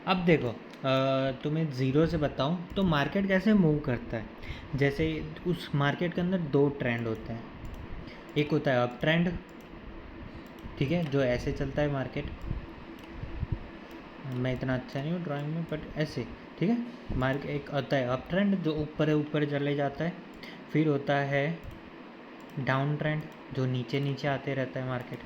अब देखो, तुम्हें ज़ीरो से बताऊं तो मार्केट कैसे मूव करता है। जैसे उस मार्केट के अंदर दो ट्रेंड होते हैं। एक होता है अप ट्रेंड, ठीक है, जो ऐसे चलता है मार्केट। मैं इतना अच्छा नहीं हूँ ड्राइंग में, बट ऐसे, ठीक है। मार्केट एक होता है अप ट्रेंड जो ऊपर ऊपर चले जाता है। फिर होता है डाउन ट्रेंड जो नीचे नीचे आते रहता है मार्केट,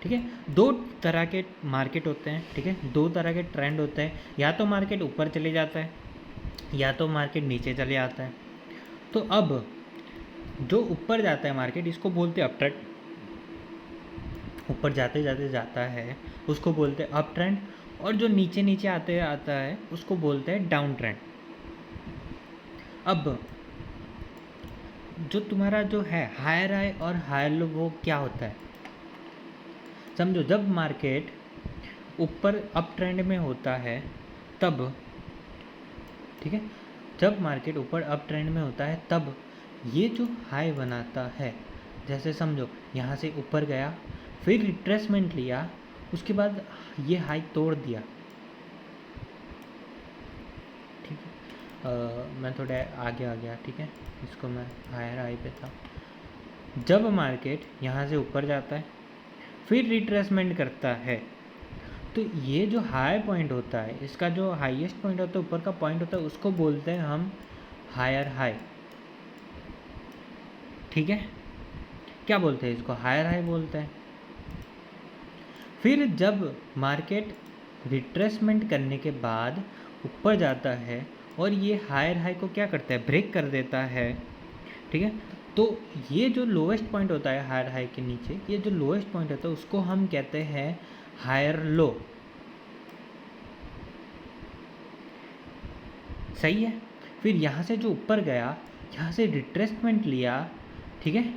ठीक है। दो तरह के मार्केट होते हैं, ठीक है, दो तरह के ट्रेंड होते हैं। या तो मार्केट ऊपर चले जाता है या तो मार्केट नीचे चले आता है। तो अब जो ऊपर जाता है मार्केट, इसको बोलते हैं अप ट्रेंड। ऊपर जाते जाते जाता है उसको बोलते हैं अप ट्रेंड। और जो नीचे नीचे आते आता है उसको बोलते हैं डाउन ट्रेंड। अब जो तुम्हारा जो है हायर हाई और हायर लो, वो क्या होता है समझो। जब मार्केट ऊपर अप ट्रेंड में होता है तब, ठीक है, जब मार्केट ऊपर अप ट्रेंड में होता है तब ये जो हाई बनाता है, जैसे समझो यहाँ से ऊपर गया, फिर रिट्रेसमेंट लिया, उसके बाद ये हाई तोड़ दिया, ठीक है। मैं थोड़ा आगे आ गया, ठीक है, इसको मैं हायर हाई पे था। जब मार्केट यहाँ से ऊपर जाता है फिर रिट्रेसमेंट करता है, तो ये जो हाई पॉइंट होता है, इसका जो हाईएस्ट पॉइंट होता है, ऊपर का पॉइंट होता है, उसको बोलते हैं हम हायर हाई, ठीक है। क्या बोलते हैं इसको, हायर हाई बोलते हैं। फिर जब मार्केट रिट्रेसमेंट करने के बाद ऊपर जाता है और ये हायर हाई को क्या करता है, ब्रेक कर देता है, ठीक है। तो ये जो लोएस्ट पॉइंट होता है हायर हाई के नीचे, ये जो लोएस्ट पॉइंट होता है उसको हम कहते हैं हायर लो, सही है। फिर यहाँ से जो ऊपर गया, यहाँ से रिट्रेसमेंट लिया, ठीक है,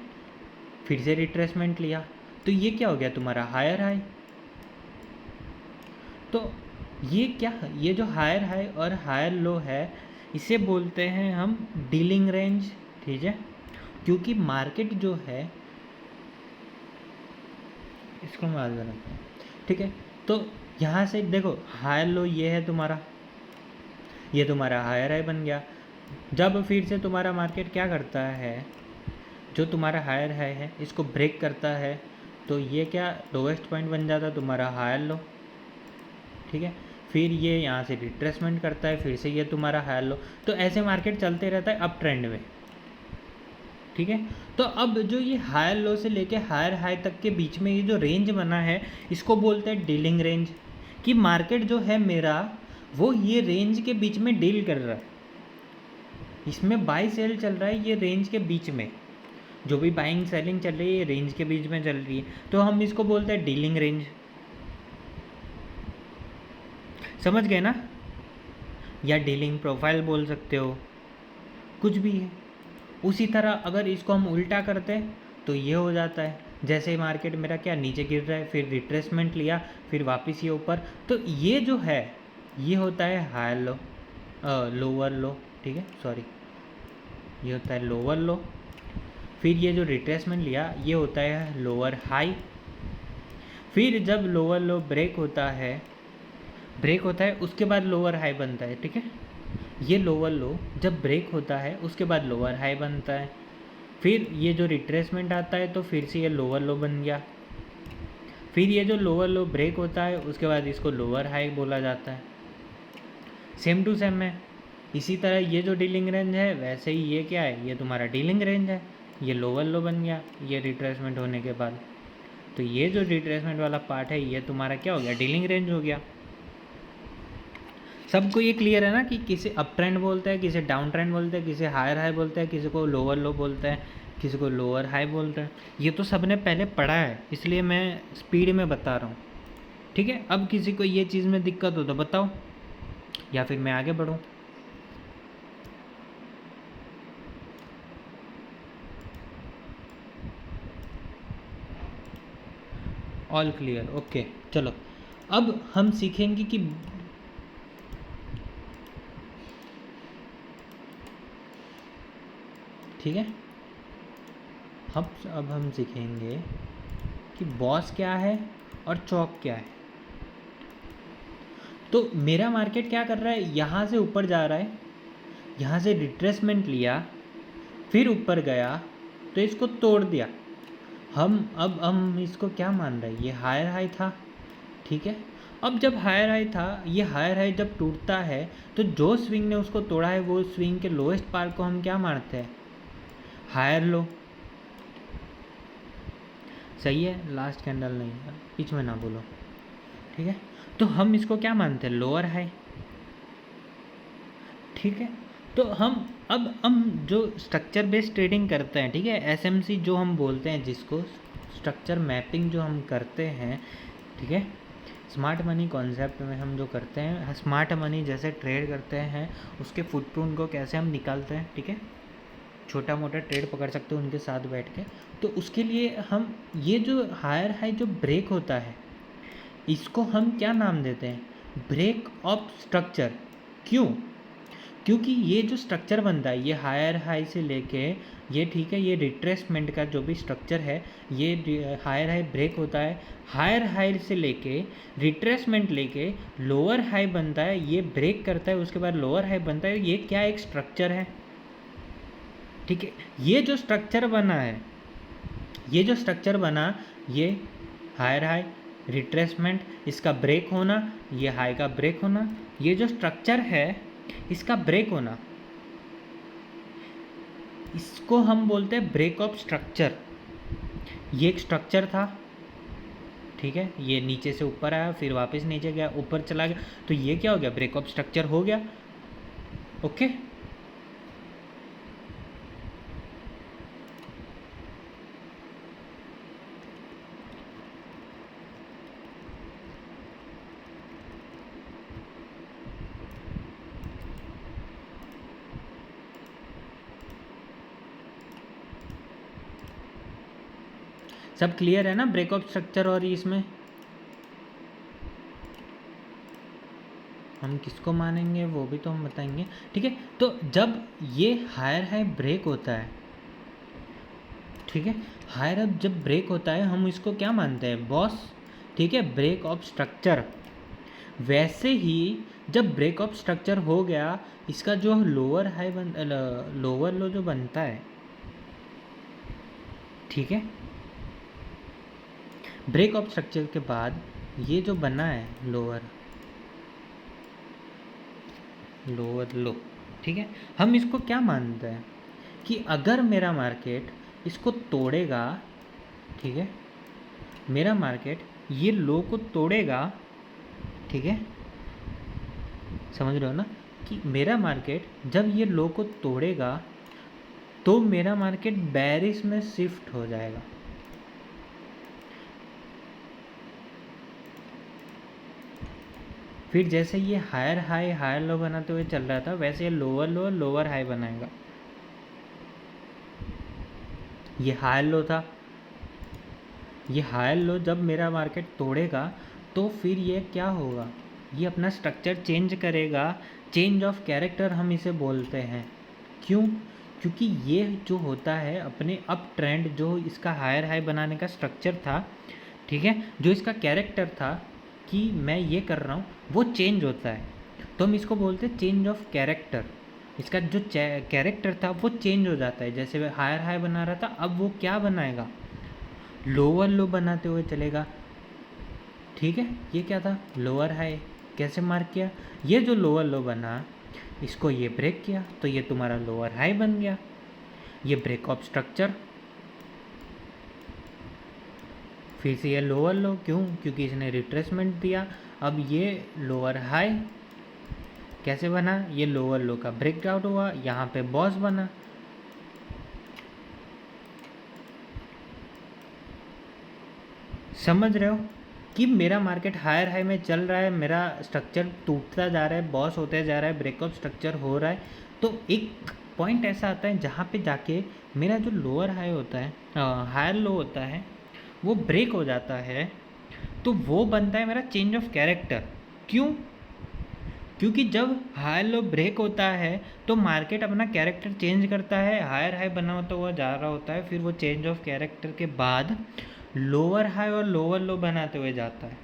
फिर से रिट्रेसमेंट लिया, तो ये क्या हो गया तुम्हारा हायर हाई। तो ये क्या, ये जो हायर हाई और हायर लो है, इसे बोलते हैं हम डीलिंग रेंज, ठीक है। क्योंकि मार्केट जो है, इसको मैं आज बनाता हूँ, ठीक है। तो यहाँ से देखो हायर लो ये है तुम्हारा, ये तुम्हारा हायर हाई बन गया। जब फिर से तुम्हारा मार्केट क्या करता है, जो तुम्हारा हायर हाई है इसको ब्रेक करता है, तो ये क्या लोवेस्ट पॉइंट बन जाता है तुम्हारा हायर लो, ठीक है। फिर ये यहाँ से रिट्रेसमेंट करता है, फिर से ये तुम्हारा हायर लो। तो ऐसे मार्केट चलते रहता है अप ट्रेंड में, ठीक है। तो अब जो ये हायर लो से लेके हायर हाई तक के बीच में ये जो रेंज बना है, इसको बोलते हैं डीलिंग रेंज। कि मार्केट जो है मेरा, वो ये रेंज के बीच में डील कर रहा है, इसमें बाई सेल चल रहा है, ये रेंज के बीच में जो भी बाइंग सेलिंग चल रही है ये रेंज के बीच में चल रही है, तो हम इसको बोलते हैं डीलिंग रेंज। समझ गए ना, या डीलिंग प्रोफाइल बोल सकते हो, कुछ भी है। उसी तरह अगर इसको हम उल्टा करते हैं तो ये हो जाता है, जैसे मार्केट मेरा क्या नीचे गिर रहा है, फिर रिट्रेसमेंट लिया, फिर वापस ये ऊपर, तो ये जो है ये होता है हायर लो, लोअर लो, ठीक है, सॉरी, ये होता है लोअर लो। फिर ये जो रिट्रेसमेंट लिया ये होता है लोअर हाई। फिर जब लोअर लो ब्रेक होता है उसके बाद लोअर हाई बनता है, ठीक है। ये लोअर लो जब ब्रेक होता है उसके बाद लोअर हाई बनता है। फिर ये जो रिट्रेसमेंट आता है तो फिर से ये लोअर लो बन गया। फिर ये जो लोअर लो ब्रेक होता है उसके बाद इसको लोअर हाई बोला जाता है। सेम टू सेम है। इसी तरह ये जो डीलिंग रेंज है, वैसे ही ये क्या है, ये तुम्हारा डीलिंग रेंज है। ये लोअर लो बन गया ये रिट्रेसमेंट होने के बाद, तो ये जो रिट्रेसमेंट वाला पार्ट है ये तुम्हारा क्या हो गया, डीलिंग रेंज हो गया। सबको ये क्लियर है ना कि किसे अप ट्रेंड बोलते हैं, किसे डाउन ट्रेंड बोलते हैं, किसे हायर हाई बोलते हैं, किसी को लोअर लो बोलते हैं, किसी को लोअर हाई बोलते हैं। ये तो सबने पहले पढ़ा है, इसलिए मैं स्पीड में बता रहा हूँ, ठीक है। अब किसी को ये चीज़ में दिक्कत हो तो बताओ, या फिर मैं आगे बढ़ूँ। All clear, okay. चलो अब हम सीखेंगे कि ठीक है, अब हम सीखेंगे कि बॉस क्या है और चौक क्या है। तो मेरा मार्केट क्या कर रहा है, यहाँ से ऊपर जा रहा है, यहाँ से रिट्रेसमेंट लिया, फिर ऊपर गया, तो इसको तोड़ दिया। हम इसको क्या मान रहे हैं, ये हायर हाई था, ठीक है। अब जब हायर हाई था, ये हायर हाई जब टूटता है तो जो स्विंग ने उसको तोड़ा है वो स्विंग के लोएस्ट पार्ट को हम क्या मानते हैं, हायर लो। सही है, लास्ट कैंडल नहीं है, बीच में ना बोलो, ठीक है। तो हम इसको क्या मानते हैं, लोअर हाई, ठीक है। तो हम जो स्ट्रक्चर बेस्ड ट्रेडिंग करते हैं, ठीक है, एसएमसी जो हम बोलते हैं, जिसको स्ट्रक्चर मैपिंग जो हम करते हैं, ठीक है, स्मार्ट मनी कॉन्सेप्ट में हम जो करते हैं, स्मार्ट मनी जैसे ट्रेड करते हैं, उसके फुटप्रिंट को कैसे हम निकालते हैं, ठीक है, छोटा मोटा ट्रेड पकड़ सकते हो उनके साथ बैठ के। तो उसके लिए हम ये जो हायर हाई जो ब्रेक होता है, इसको हम क्या नाम देते हैं, ब्रेक ऑफ स्ट्रक्चर। क्यों, क्योंकि ये जो स्ट्रक्चर बनता है, ये हायर हाई से लेके ये, ठीक है, ये रिट्रेसमेंट का जो भी स्ट्रक्चर है, ये हायर हाई ब्रेक होता है, हायर हाई से लेके रिट्रेसमेंट लेके लोअर हाई बनता है, ये ब्रेक करता है, उसके बाद लोअर हाई बनता है। ये क्या एक स्ट्रक्चर है, ठीक है। ये जो स्ट्रक्चर बना है, ये जो स्ट्रक्चर बना, ये हायर हाई रिट्रेसमेंट, इसका ब्रेक होना, ये हाई का ब्रेक होना, ये जो स्ट्रक्चर है इसका ब्रेक होना, इसको हम बोलते हैं ब्रेक ऑफ स्ट्रक्चर। ये एक स्ट्रक्चर था, ठीक है, ये नीचे से ऊपर आया, फिर वापस नीचे गया, ऊपर चला गया, तो ये क्या हो गया, ब्रेक ऑफ स्ट्रक्चर हो गया। ओके, सब क्लियर है ना, ब्रेक ऑफ स्ट्रक्चर। और इसमें हम किसको मानेंगे वो भी तो हम बताएंगे, ठीक है। तो जब ये हायर हाई ब्रेक होता है, ठीक है, हायर अप जब ब्रेक होता है, हम इसको क्या मानते हैं, बॉस, ठीक है, ब्रेक ऑफ स्ट्रक्चर। वैसे ही जब ब्रेक ऑफ स्ट्रक्चर हो गया, इसका जो लोअर हाई लोअर लो जो बनता है, ठीक है, ब्रेक ऑफ स्ट्रक्चर के बाद ये जो बना है लोअर लो, ठीक है, हम इसको क्या मानते हैं कि अगर मेरा मार्केट इसको तोड़ेगा, ठीक है, मेरा मार्केट ये लो को तोड़ेगा, ठीक है, समझ रहे हो ना, कि मेरा मार्केट जब ये लो को तोड़ेगा तो मेरा मार्केट बेरिश में शिफ्ट हो जाएगा। फिर जैसे ये हायर हाई हायर लो बनाते हुए चल रहा था, वैसे ये लोअर लो लोअर हाई बनाएगा। ये हायर लो था, ये हायर लो जब मेरा मार्केट तोड़ेगा तो फिर ये क्या होगा, ये अपना स्ट्रक्चर चेंज करेगा, चेंज ऑफ कैरेक्टर हम इसे बोलते हैं। क्यों, क्योंकि ये जो होता है अपने अप ट्रेंड, जो इसका हायर हाई बनाने का स्ट्रक्चर था, ठीक है, जो इसका कैरेक्टर था कि मैं ये कर रहा हूँ, वो चेंज होता है, तो हम इसको बोलते हैं चेंज ऑफ कैरेक्टर। इसका जो कैरेक्टर था वो चेंज हो जाता है। जैसे वह हायर हाई बना रहा था, अब वो क्या बनाएगा, लोअर लो बनाते हुए चलेगा, ठीक है। ये क्या था, लोअर हाई, कैसे मार्क किया, ये जो लोअर लो बना, इसको ये ब्रेक किया, तो ये तुम्हारा लोअर हाई बन गया। ये ब्रेक ऑफ स्ट्रक्चर, फिर से ये लोअर लो, क्यों, क्योंकि इसने रिट्रेसमेंट दिया। अब ये लोअर हाई कैसे बना, ये लोअर लो का ब्रेकआउट हुआ, यहाँ पे बॉस बना। समझ रहे हो कि मेरा मार्केट हायर हाई में चल रहा है, मेरा स्ट्रक्चर टूटता जा रहा है, बॉस होते जा रहा है, ब्रेक ऑफ स्ट्रक्चर हो रहा है, तो एक पॉइंट ऐसा आता है जहाँ पे जाके मेरा जो लोअर हाई होता है, हायर लो होता है, वो ब्रेक हो जाता है, तो वो बनता है मेरा चेंज ऑफ कैरेक्टर। क्यों, क्योंकि जब हायर लो ब्रेक होता है तो मार्केट अपना कैरेक्टर चेंज करता है, हायर हाई बना होता हुआ जा रहा होता है, फिर वो चेंज ऑफ कैरेक्टर के बाद लोअर हाई और लोअर लो बनाते हुए जाता है।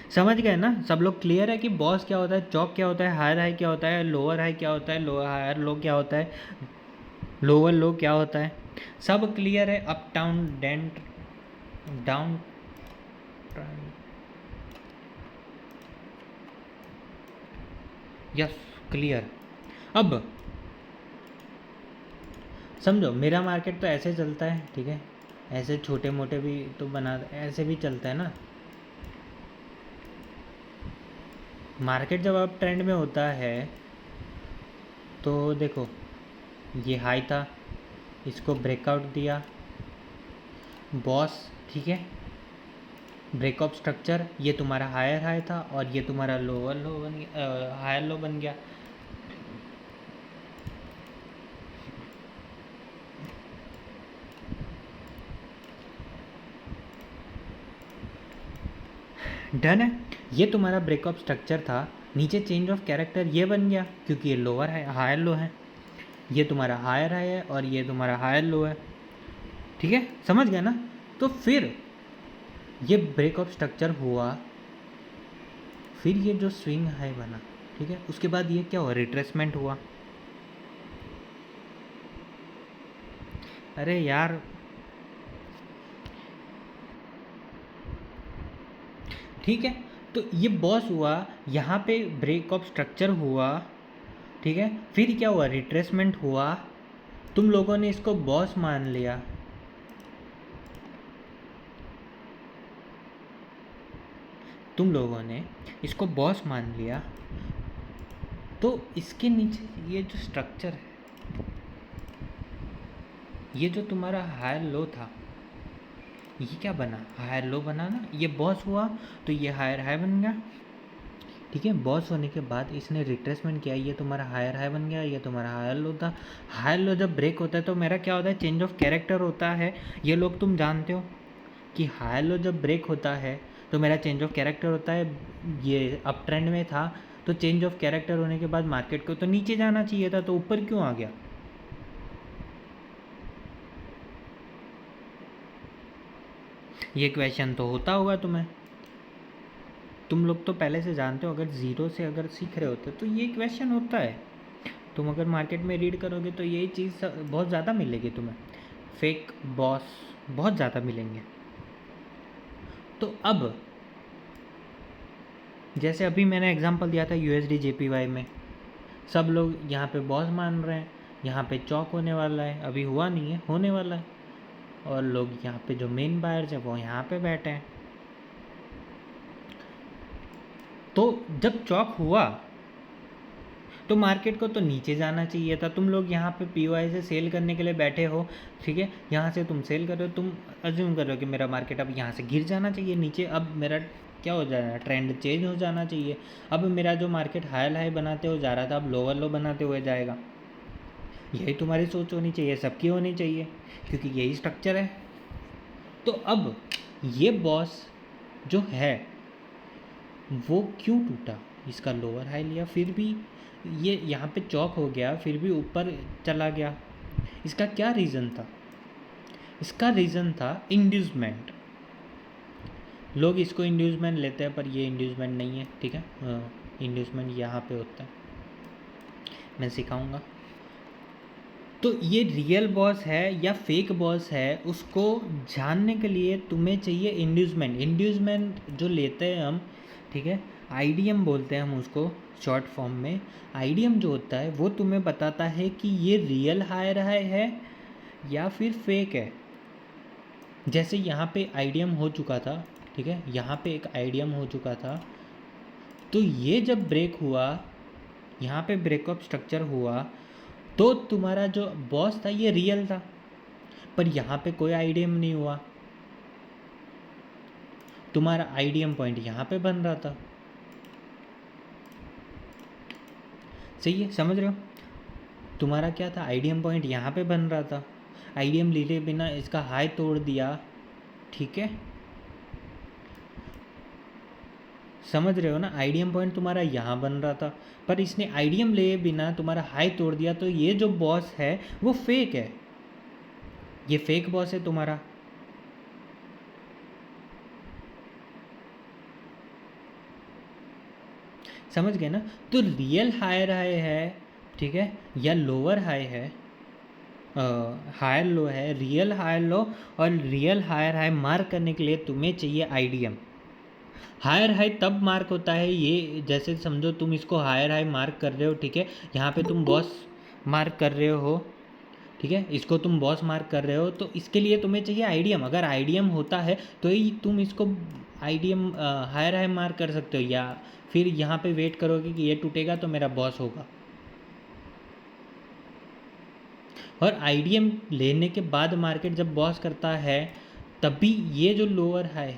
समझ गए ना सब लोग? क्लियर है कि बॉस क्या होता है, चॉक क्या होता है, हायर हाई क्या होता है, लोअर हाई क्या होता है, लोअर हायर लो क्या होता है, लोअर लो क्या होता है? सब क्लियर है? Up down dent down, yes clear. अब समझो मेरा मार्केट तो ऐसे चलता है, ठीक है, ऐसे छोटे मोटे भी तो बना, ऐसे भी चलता है ना मार्केट। जब आप ट्रेंड में होता है तो देखो ये हाई था, इसको ब्रेकआउट दिया बॉस, ठीक है, ब्रेकअप स्ट्रक्चर, ये तुम्हारा हायर हाई था और ये तुम्हारा लोअर लो बन गया, हायर लो बन गया। डन है, ये तुम्हारा ब्रेकअप स्ट्रक्चर था। नीचे चेंज ऑफ कैरेक्टर ये बन गया क्योंकि ये लोअर है, हायर लो है, ये तुम्हारा हायर हाई है और ये तुम्हारा हायर लो है, ठीक है, समझ गया ना? तो फिर ये ब्रेकअप स्ट्रक्चर हुआ, फिर ये जो स्विंग हाई बना, ठीक है, उसके बाद ये क्या हुआ, रिट्रेसमेंट हुआ। अरे यार ठीक है, तो ये बॉस हुआ, यहाँ पे ब्रेकअप स्ट्रक्चर हुआ, ठीक है, फिर क्या हुआ, रिट्रेसमेंट हुआ, तुम लोगों ने इसको बॉस मान लिया, तुम लोगों ने इसको बॉस मान लिया, तो इसके नीचे ये जो स्ट्रक्चर है, ये जो तुम्हारा हायर लो था, ये क्या बना, हायर लो बना ना, ये बॉस हुआ तो ये हायर हाई बन गया, ठीक है, बॉस होने के बाद इसने रिट्रेसमेंट किया, ये तुम्हारा हायर हाई बन गया, ये तुम्हारा हायर लो था। हायर लो जब ब्रेक होता है तो मेरा क्या होता है, चेंज ऑफ कैरेक्टर होता है। ये लोग तुम जानते हो कि हायर लो जब ब्रेक होता है तो मेरा चेंज ऑफ कैरेक्टर होता है। ये अप ट्रेंड में था तो चेंज ऑफ कैरेक्टर होने के बाद मार्केट को तो नीचे जाना चाहिए था, तो ऊपर क्यों आ गया? ये क्वेश्चन तो होता होगा तुम्हें, तुम लोग तो पहले से जानते हो, अगर ज़ीरो से अगर सीख रहे होते तो ये क्वेश्चन होता है। तुम अगर मार्केट में रीड करोगे तो यही चीज़ बहुत ज़्यादा मिलेगी तुम्हें, फेक बॉस बहुत ज़्यादा मिलेंगे। तो अब जैसे अभी मैंने एग्जांपल दिया था यूएसडी जेपीवाई में, सब लोग यहाँ पे बॉस मान रहे हैं, यहाँ पे चौक होने वाला है, अभी हुआ नहीं है, होने वाला है, और लोग यहाँ पे जो मेन बायर्स हैं वो यहाँ पे बैठे हैं। तो जब चौक हुआ तो मार्केट को तो नीचे जाना चाहिए था, तुम लोग यहाँ पे पीओआई से सेल करने के लिए बैठे हो, ठीक है, यहाँ से तुम सेल कर रहे हो, तुम अज्यूम कर रहे हो कि मेरा मार्केट अब यहाँ से गिर जाना चाहिए नीचे, अब मेरा क्या हो जाना है, ट्रेंड चेंज हो जाना चाहिए, अब मेरा जो मार्केट हाई हाई बनाते हो जा रहा था अब लोअर लो बनाते हुए जाएगा। यही तुम्हारी सोच होनी चाहिए, सबकी होनी चाहिए, क्योंकि यही स्ट्रक्चर है। तो अब ये बॉस जो है वो क्यों टूटा, इसका लोअर हाई लिया फिर भी ये यहाँ पे चौक हो गया, फिर भी ऊपर चला गया, इसका क्या रीज़न था? इसका रीज़न था इंड्यूसमेंट। लोग इसको इंड्यूसमेंट लेते हैं पर ये इंड्यूसमेंट नहीं है, ठीक है, इंड्यूसमेंट यहाँ पे होता है, मैं सिखाऊंगा। तो ये रियल बॉस है या फेक बॉस है उसको जानने के लिए तुम्हें चाहिए इंड्यूसमेंट। इंड्यूसमेंट जो लेते हैं हम, ठीक है, आईडीएम बोलते हैं हम उसको शॉर्ट फॉर्म में। आईडीएम जो होता है वो तुम्हें बताता है कि ये रियल हायर हाई है या फिर फेक है। जैसे यहाँ पे आईडीएम हो चुका था, ठीक है, यहाँ पे एक आईडीएम हो चुका था, तो ये जब ब्रेक हुआ, यहाँ पे ब्रेकअप स्ट्रक्चर हुआ, तो तुम्हारा जो बॉस था ये रियल था, पर यहाँ पे कोई आईडीएम नहीं हुआ, तुम्हारा आईडीएम पॉइंट यहाँ पे बन रहा था। सही है, समझ रहे हो? तुम्हारा क्या था, आईडीएम पॉइंट यहाँ पे बन रहा था, आईडीएम लिए बिना इसका हाई तोड़ दिया, ठीक है, समझ रहे हो ना? आईडीएम पॉइंट तुम्हारा यहाँ बन रहा था पर इसने आईडीएम लिए बिना तुम्हारा हाई तोड़ दिया, तो ये जो बॉस है वो फेक है, ये फेक बॉस है तुम्हारा। समझ गए ना। तो रियल हायर हाई है, ठीक है, या लोअर हाई है, हायर लो है, रियल हायर लो, और रियल हायर हाई मार्क करने के लिए तुम्हें चाहिए आईडीएम। हायर हाई तब मार्क होता है, ये जैसे समझो तुम इसको हायर हाई मार्क कर रहे हो, ठीक है, यहाँ पे तुम बॉस मार्क कर रहे हो, ठीक है, इसको तुम बॉस मार्क कर रहे हो, तो इसके लिए तुम्हें चाहिए आईडीएम। अगर आईडीएम होता है तो ही तुम इसको आईडीएम हायर हाई मार्क कर सकते हो, या फिर यहाँ पे वेट करोगे कि ये टूटेगा तो मेरा बॉस होगा। और आईडीएम लेने के बाद मार्केट जब बॉस करता है तभी ये जो लोअर हाई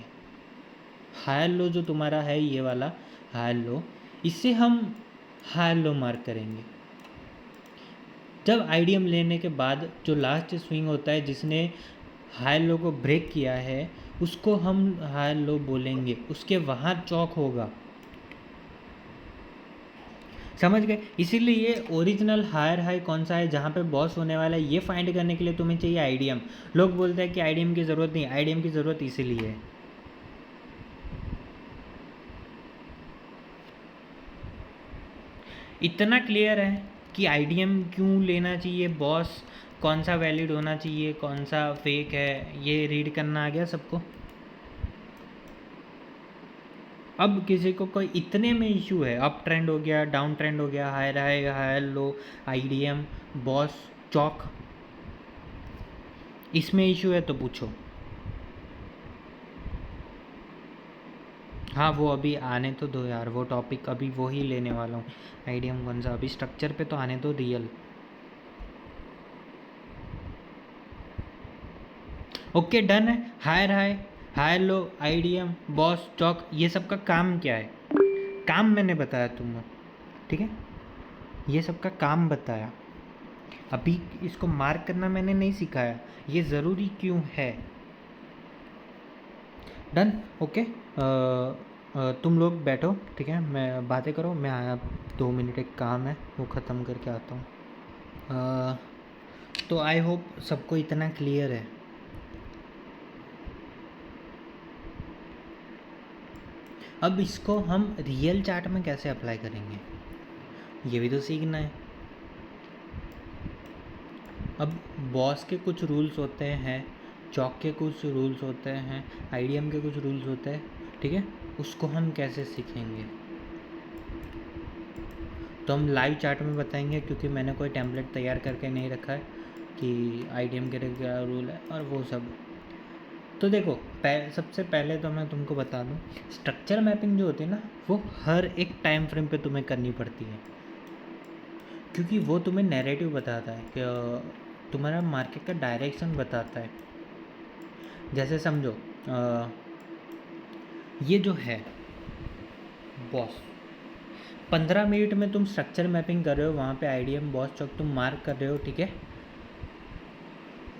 हायर लो जो तुम्हारा है, ये वाला हायर लो, इससे हम हायर लो मार्क करेंगे। जब आईडीएम लेने के बाद जो लास्ट स्विंग होता है जिसने हायर लो को ब्रेक किया है, उसको हम हायर लो बोलेंगे, उसके वहाँ चौक होगा। समझ गए। इसीलिए ये ओरिजिनल हायर हाई कौन सा है जहाँ पे बॉस होने वाला है, ये फाइंड करने के लिए तुम्हें चाहिए आईडीएम। लोग बोलते हैं कि आईडीएम की ज़रूरत नहीं, आईडीएम की ज़रूरत इसीलिए है। इतना क्लियर है कि आईडीएम क्यों लेना चाहिए, बॉस कौन सा वैलिड होना चाहिए, कौन सा फेक है, ये रीड करना आ गया सबको। अब किसी को कोई इतने में इशू है, अप ट्रेंड हो गया, डाउन ट्रेंड हो गया, higher high higher low, IDM, BOS, CHoCH, इसमें इशू है तो पूछो। हाँ वो अभी आने तो दो यार, वो टॉपिक अभी वो ही लेने वाला हूँ। आईडीएम कौन सा, अभी स्ट्रक्चर पे तो आने दो रियल। ओके डन है। Higher high higher low, IDM, BOS, CHoCH, ये सब का काम क्या है, काम मैंने बताया तुम्हें, ठीक है, ये सब का काम बताया। अभी इसको मार्क करना मैंने नहीं सिखाया, ये ज़रूरी क्यों है। डन। ओके। तुम लोग बैठो, ठीक है, मैं बातें करो, मैं आया 2 मिनट, एक काम है वो ख़त्म करके आता हूँ। तो आई होप सबको इतना क्लियर है। अब इसको हम रियल चार्ट में कैसे अप्लाई करेंगे, ये भी तो सीखना है। अब बॉस के कुछ रूल्स होते हैं, चौक के कुछ रूल्स होते हैं, आईडीएम के कुछ रूल्स होते हैं, ठीक है, उसको हम कैसे सीखेंगे तो हम लाइव चार्ट में बताएंगे, क्योंकि मैंने कोई टेम्पलेट तैयार करके नहीं रखा है कि आईडीएम के क्या रूल है और वो सब। तो देखो सबसे पहले तो मैं तुमको बता दूं, स्ट्रक्चर मैपिंग जो होती है ना, वो हर एक टाइम फ्रेम पे तुम्हें करनी पड़ती है, क्योंकि वो तुम्हें नैरेटिव बताता है कि तुम्हारा मार्केट का डायरेक्शन बताता है। जैसे समझो ये जो है बॉस, 15 मिनट में तुम स्ट्रक्चर मैपिंग कर रहे हो, वहाँ पे आईडीएम बॉस चौक तुम मार्क कर रहे हो, ठीक है,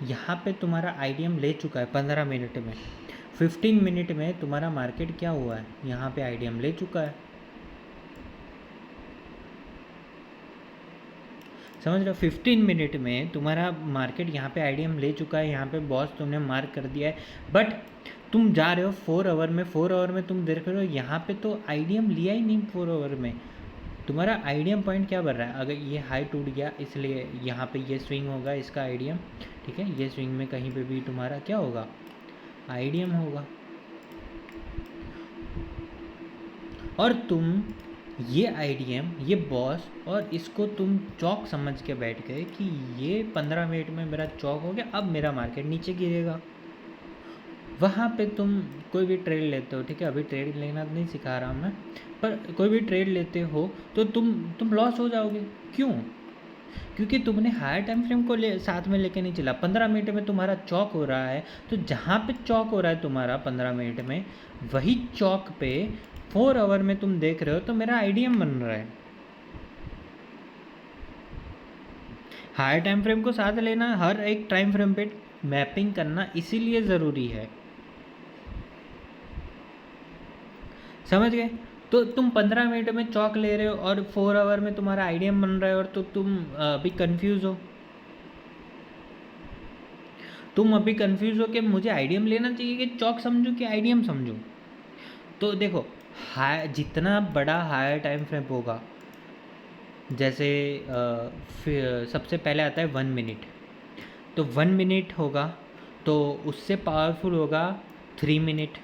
यहाँ पे तुम्हारा आईडीएम ले चुका है 15 मिनट में। 15 मिनट में तुम्हारा मार्केट क्या हुआ है, यहाँ पे आईडीएम ले चुका है, समझ रहे हो। 15 मिनट में तुम्हारा मार्केट यहाँ पे आईडीएम ले चुका है, यहाँ पे बॉस तुमने मार्क कर दिया है, बट तुम जा रहे हो 4 आवर में, 4 आवर में तुम देख रहे हो यहाँ पे तो आईडीएम लिया ही नहीं। 4 आवर में तुम्हारा आईडीएम पॉइंट क्या बन रहा है, अगर ये हाई टूट गया इसलिए यहाँ पे ये स्विंग होगा इसका आईडीएम, ठीक है, ये स्विंग में कहीं पे भी तुम्हारा क्या होगा, आईडीएम होगा। और तुम ये आईडीएम, ये बॉस, और इसको तुम चौक समझ के बैठ गए कि ये 15 मिनट में मेरा चौक हो गया, अब मेरा मार्केट नीचे गिरेगा। वहाँ पे तुम कोई भी ट्रेड लेते हो, ठीक है, अभी ट्रेड लेना नहीं सिखा रहा मैं, पर कोई भी ट्रेड लेते हो तो तुम लॉस हो जाओगे। क्यों? क्योंकि तुमने हायर टाइम फ्रेम को साथ में लेके नहीं चला। 15 मिनट में तुम्हारा चौक हो रहा है, तो जहाँ पे चौक हो रहा है तुम्हारा 15 मिनट में, वही चौक पे 4 आवर में तुम देख रहे हो तो मेरा आईडीएम बन रहा है। हायर टाइम फ्रेम को साथ लेना, हर एक टाइम फ्रेम पे मैपिंग करना इसीलिए ज़रूरी है, समझ गए। तो तुम 15 मिनट में चौक ले रहे हो और 4 आवर में तुम्हारा आईडीएम बन रहा है, और तो तुम अभी कंफ्यूज हो, तुम अभी कंफ्यूज हो कि मुझे आईडीएम लेना चाहिए कि चौक समझूं कि आईडीएम समझूं। तो देखो हाई जितना बड़ा हायर टाइम फ्रेम होगा, जैसे सबसे पहले आता है 1 मिनट, तो 1 मिनट होगा तो उससे पावरफुल होगा 3 मिनट।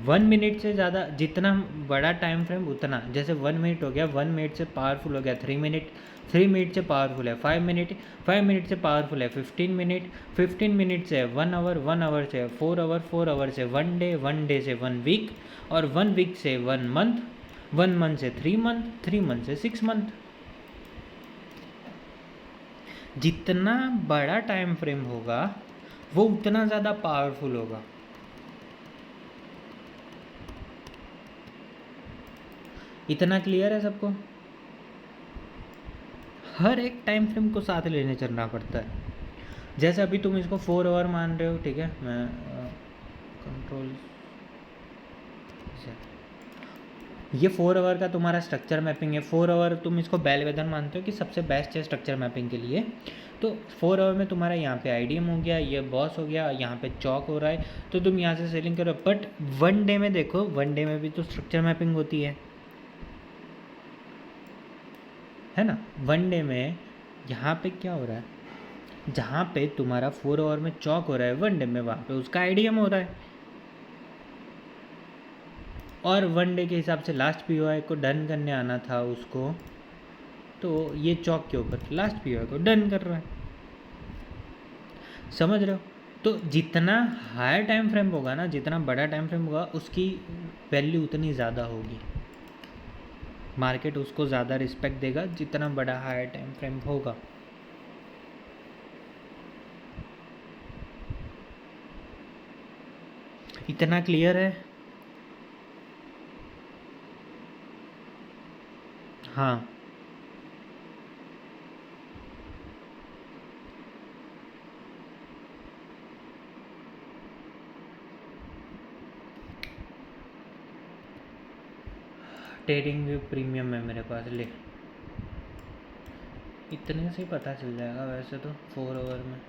1 मिनट से ज़्यादा जितना बड़ा टाइम फ्रेम उतना, जैसे 1 मिनट हो गया, 1 मिनट से पावरफुल हो गया 3 मिनट, 3 मिनट से पावरफुल है 5 मिनट, 5 मिनट से पावरफुल है 15 मिनट, 15 मिनट से 1 आवर, 1 आवर से 4 आवर, 4 आवर से 1 डे, 1 डे से 1 वीक, और 1 वीक से 1 मंथ, 1 मंथ से 3 मंथ, 3 मंथ से 6 मंथ। जितना बड़ा टाइम फ्रेम होगा वो उतना ज़्यादा पावरफुल होगा। इतना क्लियर है सबको? हर एक टाइम फ्रेम को साथ लेने चलना पड़ता है। जैसे अभी तुम इसको 4 आवर मान रहे हो, ठीक है, मैं कंट्रोल, ये 4 आवर का तुम्हारा स्ट्रक्चर मैपिंग है। 4 आवर तुम इसको बेलवेदर मानते हो कि सबसे बेस्ट है स्ट्रक्चर मैपिंग के लिए। तो 4 आवर में तुम्हारा यहाँ पे आईडीएम हो गया, ये बॉस हो गया, यहाँ पे चौक हो रहा है, तो तुम यहाँ से सेलिंग करो। बट 1 डे में देखो, 1 डे में भी तो स्ट्रक्चर मैपिंग होती है ना। 1 डे में यहाँ पे क्या हो रहा है, जहाँ पे तुम्हारा 4 आवर में चौक हो रहा है, 1 डे में वहाँ पे उसका आईडीएम हो रहा है, और 1 डे के हिसाब से लास्ट पीओआई को डन करने आना था उसको, तो ये चौक के ऊपर लास्ट पीओआई को डन कर रहा है। समझ रहे हो? तो जितना हायर टाइम फ्रेम होगा ना, जितना बड़ा टाइम फ्रेम होगा, उसकी वैल्यू उतनी ज़्यादा होगी, मार्केट उसको ज़्यादा रिस्पेक्ट देगा जितना बड़ा हायर टाइम फ्रेम होगा। इतना क्लियर है? हाँ, ट्रेडिंग व्यू प्रीमियम है मेरे पास, ले, इतने से पता चल जाएगा वैसे तो। 4 आवर में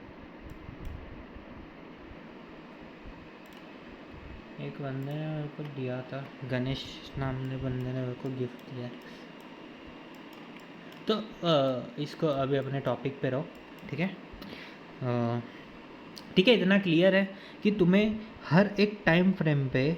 एक बंदे ने मेरे को दिया था, गणेश नाम ने बंदे ने मेरे को गिफ्ट दिया। तो इसको अभी अपने टॉपिक पे रहो, ठीक है। ठीक है, इतना क्लियर है कि तुम्हें हर एक टाइम फ्रेम पे,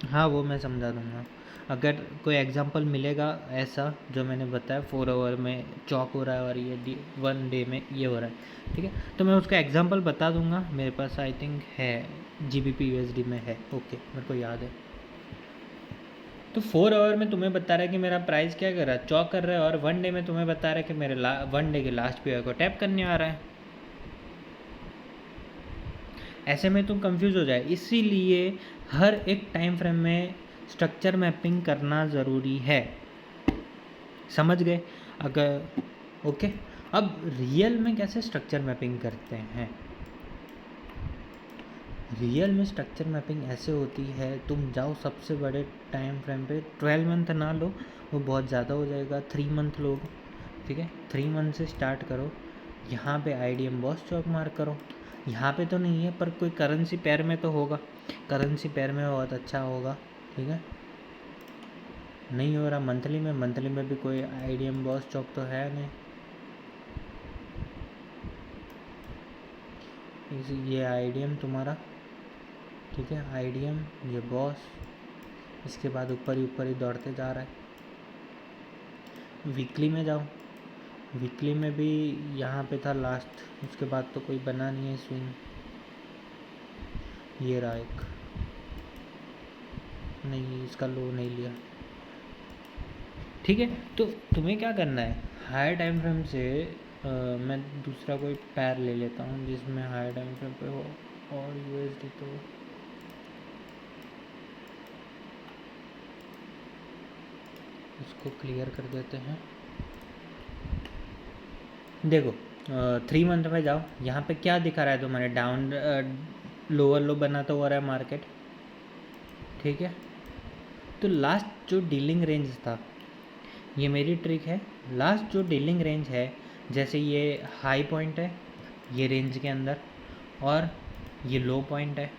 हाँ वो मैं समझा दूंगा। अगर कोई एग्जांपल मिलेगा ऐसा जो मैंने बताया, 4 आवर में चौक हो रहा है और ये 1 डे में ये हो रहा है, ठीक है, तो मैं उसका एग्जांपल बता दूंगा। मेरे पास आई थिंक है, GBP USD में है, ओके, मेरे को याद है। तो 4 आवर में तुम्हें बता रहा है कि मेरा प्राइस क्या कर रहा है, चौक कर रहा है, और 1 डे में तुम्हें बता रहा है कि मेरे 1 डे के लास्ट पीओआई को टैप करने आ रहा है। ऐसे में तुम कंफ्यूज हो जाए, इसीलिए हर एक टाइम फ्रेम में स्ट्रक्चर मैपिंग करना ज़रूरी है। समझ गए? अगर ओके, अब रियल में कैसे स्ट्रक्चर मैपिंग करते हैं। रियल में स्ट्रक्चर मैपिंग ऐसे होती है, तुम जाओ सबसे बड़े टाइम फ्रेम पे, 12 मंथ ना लो, वो बहुत ज़्यादा हो जाएगा, 3 मंथ लो, ठीक है, 3 मंथ से स्टार्ट करो। यहाँ पे आईडीएम बॉस चौक मार्क करो। यहाँ पे तो नहीं है पर कोई करेंसी पेयर में तो होगा, करेंसी पेयर में बहुत अच्छा होगा, ठीक है। नहीं हो रहा मंथली में, मंथली में भी कोई आईडीएम बॉस चौक तो है नहीं। ये आईडीएम तुम्हारा, ठीक है, आईडीएम, ये बॉस, इसके बाद ऊपर ही दौड़ते जा रहा है। वीकली में जाओ, वीकली में भी यहाँ पे था लास्ट, उसके बाद तो कोई बना नहीं है स्विंग। ये रहा एक, नहीं इसका लो नहीं लिया, ठीक है। तो तुम्हें क्या करना है, हायर टाइम फ्रेम से मैं दूसरा कोई पैर ले लेता हूँ जिसमें हायर टाइम फ्रेम पे हो, और USD तो इसको क्लियर कर देते हैं। देखो 3 मंथ में जाओ, यहाँ पे क्या दिखा रहा है तुम्हारे, डाउन लोअर लो बनाता हुआ रहा है मार्केट, ठीक है। तो लास्ट जो डीलिंग रेंज था, ये मेरी ट्रिक है, लास्ट जो डीलिंग रेंज है, जैसे ये हाई पॉइंट है ये रेंज के अंदर, और ये लो पॉइंट है,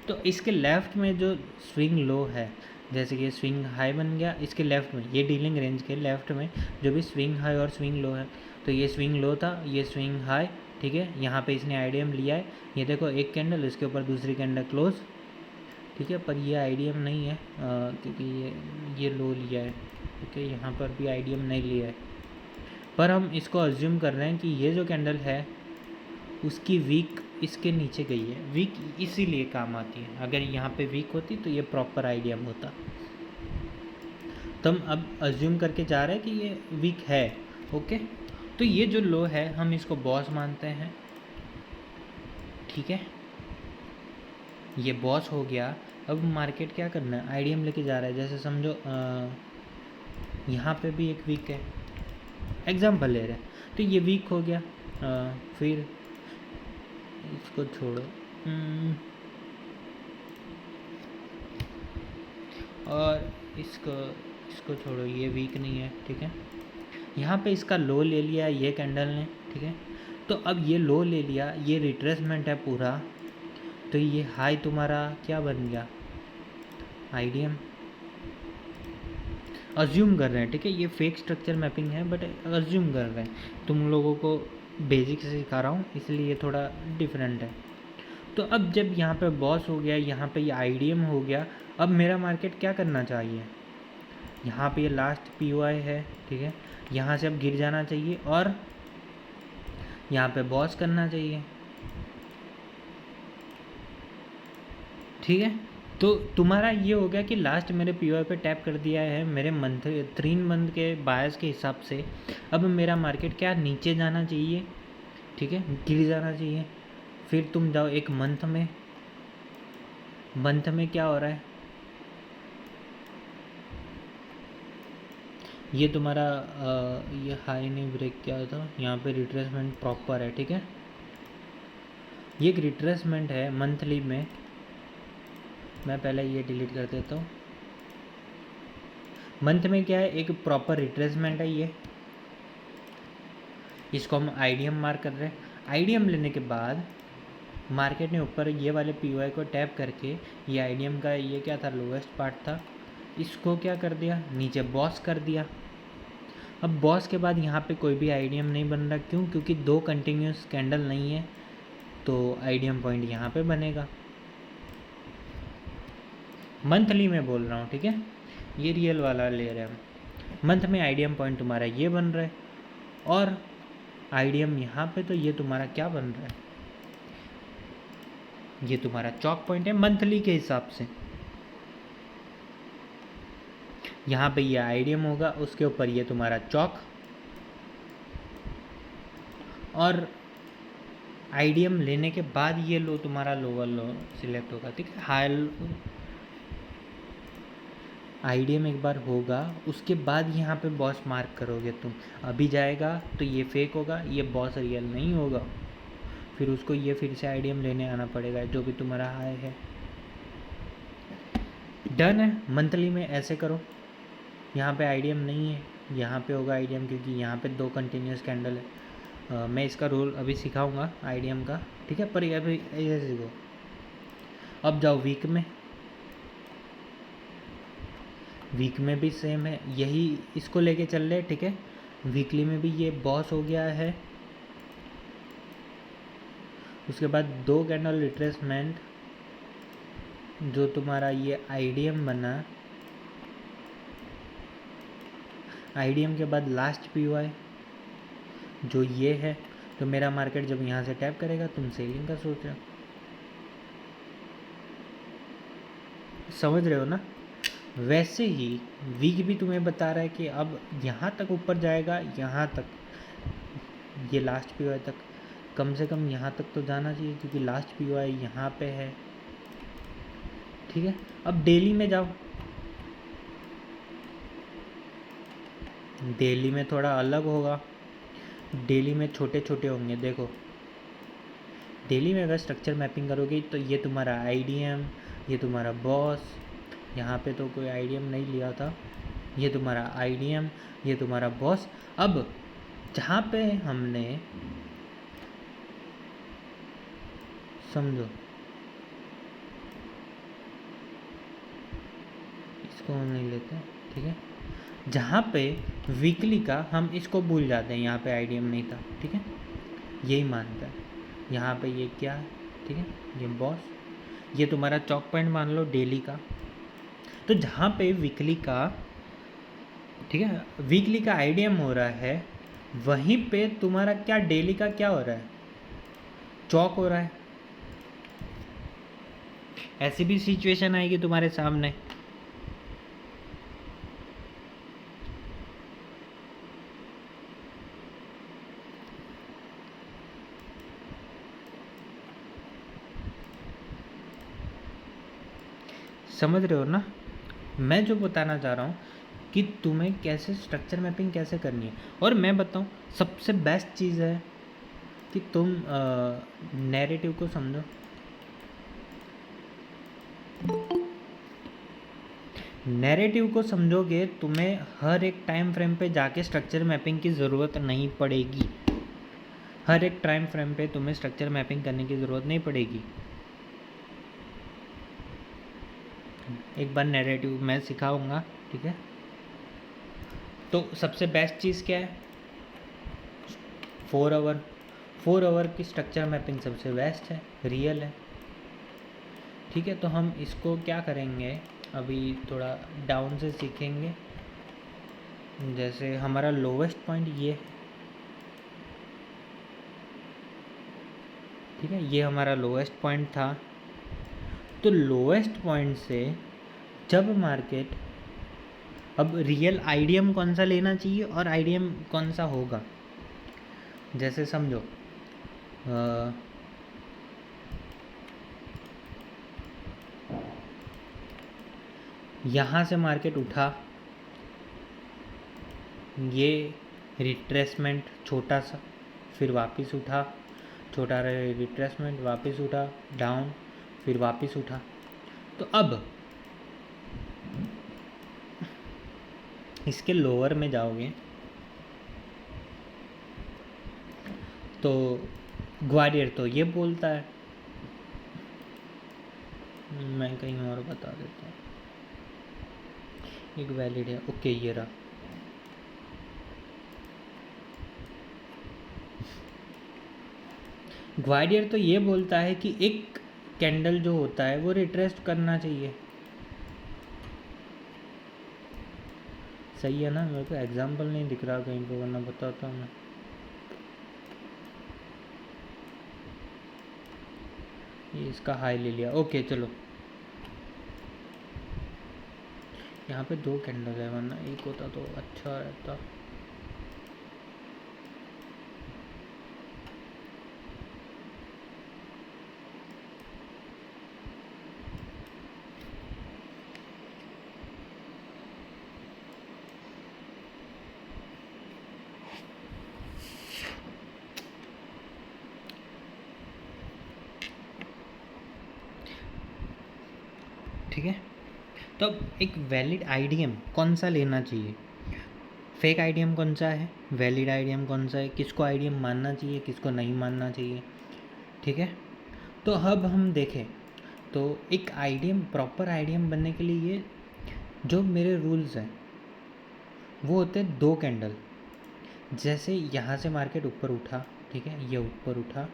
तो इसके लेफ़्ट में जो स्विंग लो है, जैसे कि ये स्विंग हाई बन गया, इसके लेफ़्ट में ये डीलिंग रेंज के लेफ़्ट में जो भी स्विंग हाई और स्विंग लो है, तो ये स्विंग लो था, ये स्विंग हाई, ठीक है। यहाँ पे इसने आईडीएम लिया है, ये देखो एक कैंडल, इसके ऊपर दूसरी कैंडल क्लोज, ठीक है। पर ये आईडीएम नहीं है क्योंकि ये लो लिया है, ठीक है। यहाँ पर भी आईडीएम नहीं लिया है, पर हम इसको अज्यूम कर रहे हैं कि ये जो कैंडल है उसकी वीक इसके नीचे गई है। वीक इसीलिए काम आती है, अगर यहाँ पे वीक होती तो ये प्रॉपर आईडीएम होता। तो हम अब अज्यूम करके जा रहे हैं कि ये वीक है, ओके। तो ये जो लो है हम इसको बॉस मानते हैं, ठीक है। ये बॉस हो गया। अब मार्केट क्या करना है, आईडीएम लेके जा रहा है। जैसे समझो यहाँ पे भी एक वीक है, एग्जाम्पल ले रहे हैं, तो ये वीक हो गया। फिर इसको छोड़ो, और इसको छोड़ो, ये वीक नहीं है, ठीक है। यहाँ पे इसका लो ले लिया ये कैंडल ने, ठीक है। तो अब ये लो ले लिया, ये रिट्रेसमेंट है पूरा, तो ये हाई तुम्हारा क्या बन गया, आईडीएम। अज्यूम कर रहे हैं, ठीक है। ये फेक स्ट्रक्चर मैपिंग है, बट अज्यूम कर रहे हैं। तुम लोगों को बेसिक से सिखा रहा हूँ, इसलिए ये थोड़ा डिफरेंट है। तो अब जब यहाँ पे बॉस हो गया, यहाँ पे ये आईडीएम हो गया, अब मेरा मार्केट क्या करना चाहिए, यहाँ पे ये लास्ट पीओआई है, ठीक है। यहाँ से अब गिर जाना चाहिए और यहाँ पे बॉस करना चाहिए, ठीक है। तो तुम्हारा ये हो गया कि लास्ट मेरे पीओआई पे टैप कर दिया है मेरे मंथ 3 मंथ के बायस के हिसाब से। अब मेरा मार्केट क्या नीचे जाना चाहिए, ठीक है, गिर जाना चाहिए। फिर तुम जाओ एक मंथ में, मंथ में क्या हो रहा है, ये तुम्हारा ये हाई ने ब्रेक किया था, यहाँ पे रिट्रेसमेंट प्रॉपर है, ठीक है। ये एक रिट्रेसमेंट है मंथली में, मैं पहले ये डिलीट कर देता हूँ। मंथ में क्या है, एक प्रॉपर रिट्रेसमेंट है ये, इसको हम आईडीएम मार्क कर रहे हैं। आईडीएम लेने के बाद मार्केट ने ऊपर ये वाले पीओआई को टैप करके, ये आईडीएम का ये क्या था, लोवेस्ट पार्ट था, इसको क्या कर दिया, नीचे बॉस कर दिया। अब बॉस के बाद यहाँ पे कोई भी आईडीएम नहीं बन रहा, क्यों, क्योंकि 2 कंटिन्यूस कैंडल नहीं है, तो आईडीएम पॉइंट यहाँ पे बनेगा। मंथली में बोल रहा हूँ, ठीक है, ये रियल वाला ले रहे हैं हम। मंथ में आईडीएम पॉइंट तुम्हारा ये बन रहा है, और आईडीएम यहाँ पे, तो ये तुम्हारा क्या बन रहा है, ये तुम्हारा चॉक पॉइंट है मंथली के हिसाब से। यहाँ पे ये आईडीएम होगा, उसके ऊपर ये तुम्हारा चॉक, और आईडीएम लेने के बाद ये लो तुम्हारा लोअर लो सिलेक्ट होगा, ठीक है। हाई आईडीएम एक बार होगा, उसके बाद यहाँ पे बॉस मार्क करोगे तुम। अभी जाएगा तो ये फेक होगा, ये बॉस रियल नहीं होगा, फिर उसको ये फिर से आईडीएम लेने आना पड़ेगा जो भी तुम्हारा हाई है। डन है। मंथली में ऐसे करो, यहाँ पे आईडीएम नहीं है, यहाँ पे होगा आईडीएम, क्योंकि यहाँ पे 2 कंटिन्यूस कैंडल है। मैं इसका रूल अभी सिखाऊंगा आईडीएम का, ठीक है, पर अभी ऐसे सीखो। अब जाओ वीक में, वीक में भी सेम है, यही इसको लेके चल रहे, ठीक है। वीकली में भी ये बॉस हो गया है, उसके बाद 2 कैंडल रिट्रेसमेंट, जो तुम्हारा ये आईडीएम बना, आईडीएम के बाद लास्ट पीओआई जो ये है। तो मेरा मार्केट जब यहाँ से टैप करेगा, तुम सेलिंग का सोच रहे हो, समझ रहे हो ना। वैसे ही वीक भी तुम्हें बता रहा है कि अब यहाँ तक ऊपर जाएगा, यहाँ तक, ये लास्ट पीओआई तक, कम से कम यहाँ तक तो जाना चाहिए, क्योंकि लास्ट पीओआई यहाँ पे है, ठीक है। अब डेली में जाओ, डेली में थोड़ा अलग होगा, डेली में छोटे छोटे होंगे। देखो डेली में अगर स्ट्रक्चर मैपिंग करोगे तो ये तुम्हारा आईडीएम, ये तुम्हारा बॉस, यहाँ पे तो कोई आईडीएम नहीं लिया था, ये तुम्हारा आईडीएम, ये तुम्हारा बॉस। अब जहाँ पे हमने, समझो इसको हम नहीं लेते, ठीक है। जहाँ पे वीकली का हम इसको भूल जाते हैं, यहाँ पे आईडीएम नहीं था, ठीक है, यही मानता है। यहाँ पे ये क्या है, ठीक है, ये बॉस, ये तुम्हारा चौक पॉइंट मान लो डेली का। तो जहाँ पे वीकली का, ठीक है, वीकली का आईडीएम हो रहा है, वहीं पे तुम्हारा क्या डेली का क्या हो रहा है, चौक हो रहा है। ऐसी भी सिचुएशन आएगी तुम्हारे सामने, समझ रहे हो ना मैं जो बताना चाह रहा हूँ, कि तुम्हें कैसे स्ट्रक्चर मैपिंग कैसे करनी है। और मैं बताऊँ, सबसे बेस्ट चीज़ है कि तुम नैरेटिव को समझो। नैरेटिव को समझोगे, तुम्हें हर एक टाइम फ्रेम पे जाके स्ट्रक्चर मैपिंग की ज़रूरत नहीं पड़ेगी। हर एक टाइम फ्रेम पे तुम्हें स्ट्रक्चर मैपिंग करने की ज़रूरत नहीं पड़ेगी। एक बार नैरेटिव मैं सिखाऊंगा, ठीक है। तो सबसे बेस्ट चीज़ क्या है, 4 आवर की स्ट्रक्चर मैपिंग सबसे बेस्ट है, रियल है, ठीक है। तो हम इसको क्या करेंगे, अभी थोड़ा डाउन से सीखेंगे। जैसे हमारा लोवेस्ट पॉइंट ये है, ठीक है, ये हमारा लोवेस्ट पॉइंट था। तो लोवेस्ट पॉइंट से जब मार्केट, अब रियल आईडीएम कौन सा लेना चाहिए और आईडीएम कौन सा होगा, जैसे समझो यहाँ से मार्केट उठा, ये रिट्रेसमेंट छोटा सा, फिर वापस उठा, छोटा रहे रिट्रेसमेंट, वापस उठा डाउन, फिर वापस उठा। तो अब इसके लोअर में जाओगे तो ग्वालियर तो ये बोलता है, मैं कहीं और बता देता हूँ, एक वैलिड है, ओके ये रहा। ग्वालियर तो ये बोलता है कि एक कैंडल जो होता है वो रिट्रेस्ट करना चाहिए। सही है ना, मेरे को एग्जाम्पल नहीं दिख रहा कहीं पे, वरना बताता हूँ मैं। ये इसका हाई ले लिया, ओके चलो। यहाँ पे 2 कैंडल है, वरना एक होता तो अच्छा रहता। ठीक है, तो अब एक वैलिड आईडीएम कौन सा लेना चाहिए, फेक आईडीएम कौन सा है, वैलिड आईडीएम कौन सा है, किसको आईडीएम मानना चाहिए, किसको नहीं मानना चाहिए, ठीक है। तो अब हम देखें तो एक आईडीएम, प्रॉपर आईडीएम बनने के लिए जो मेरे रूल्स हैं वो होते हैं 2 कैंडल। जैसे यहाँ से मार्केट ऊपर उठा, ठीक है, ये ऊपर उठा,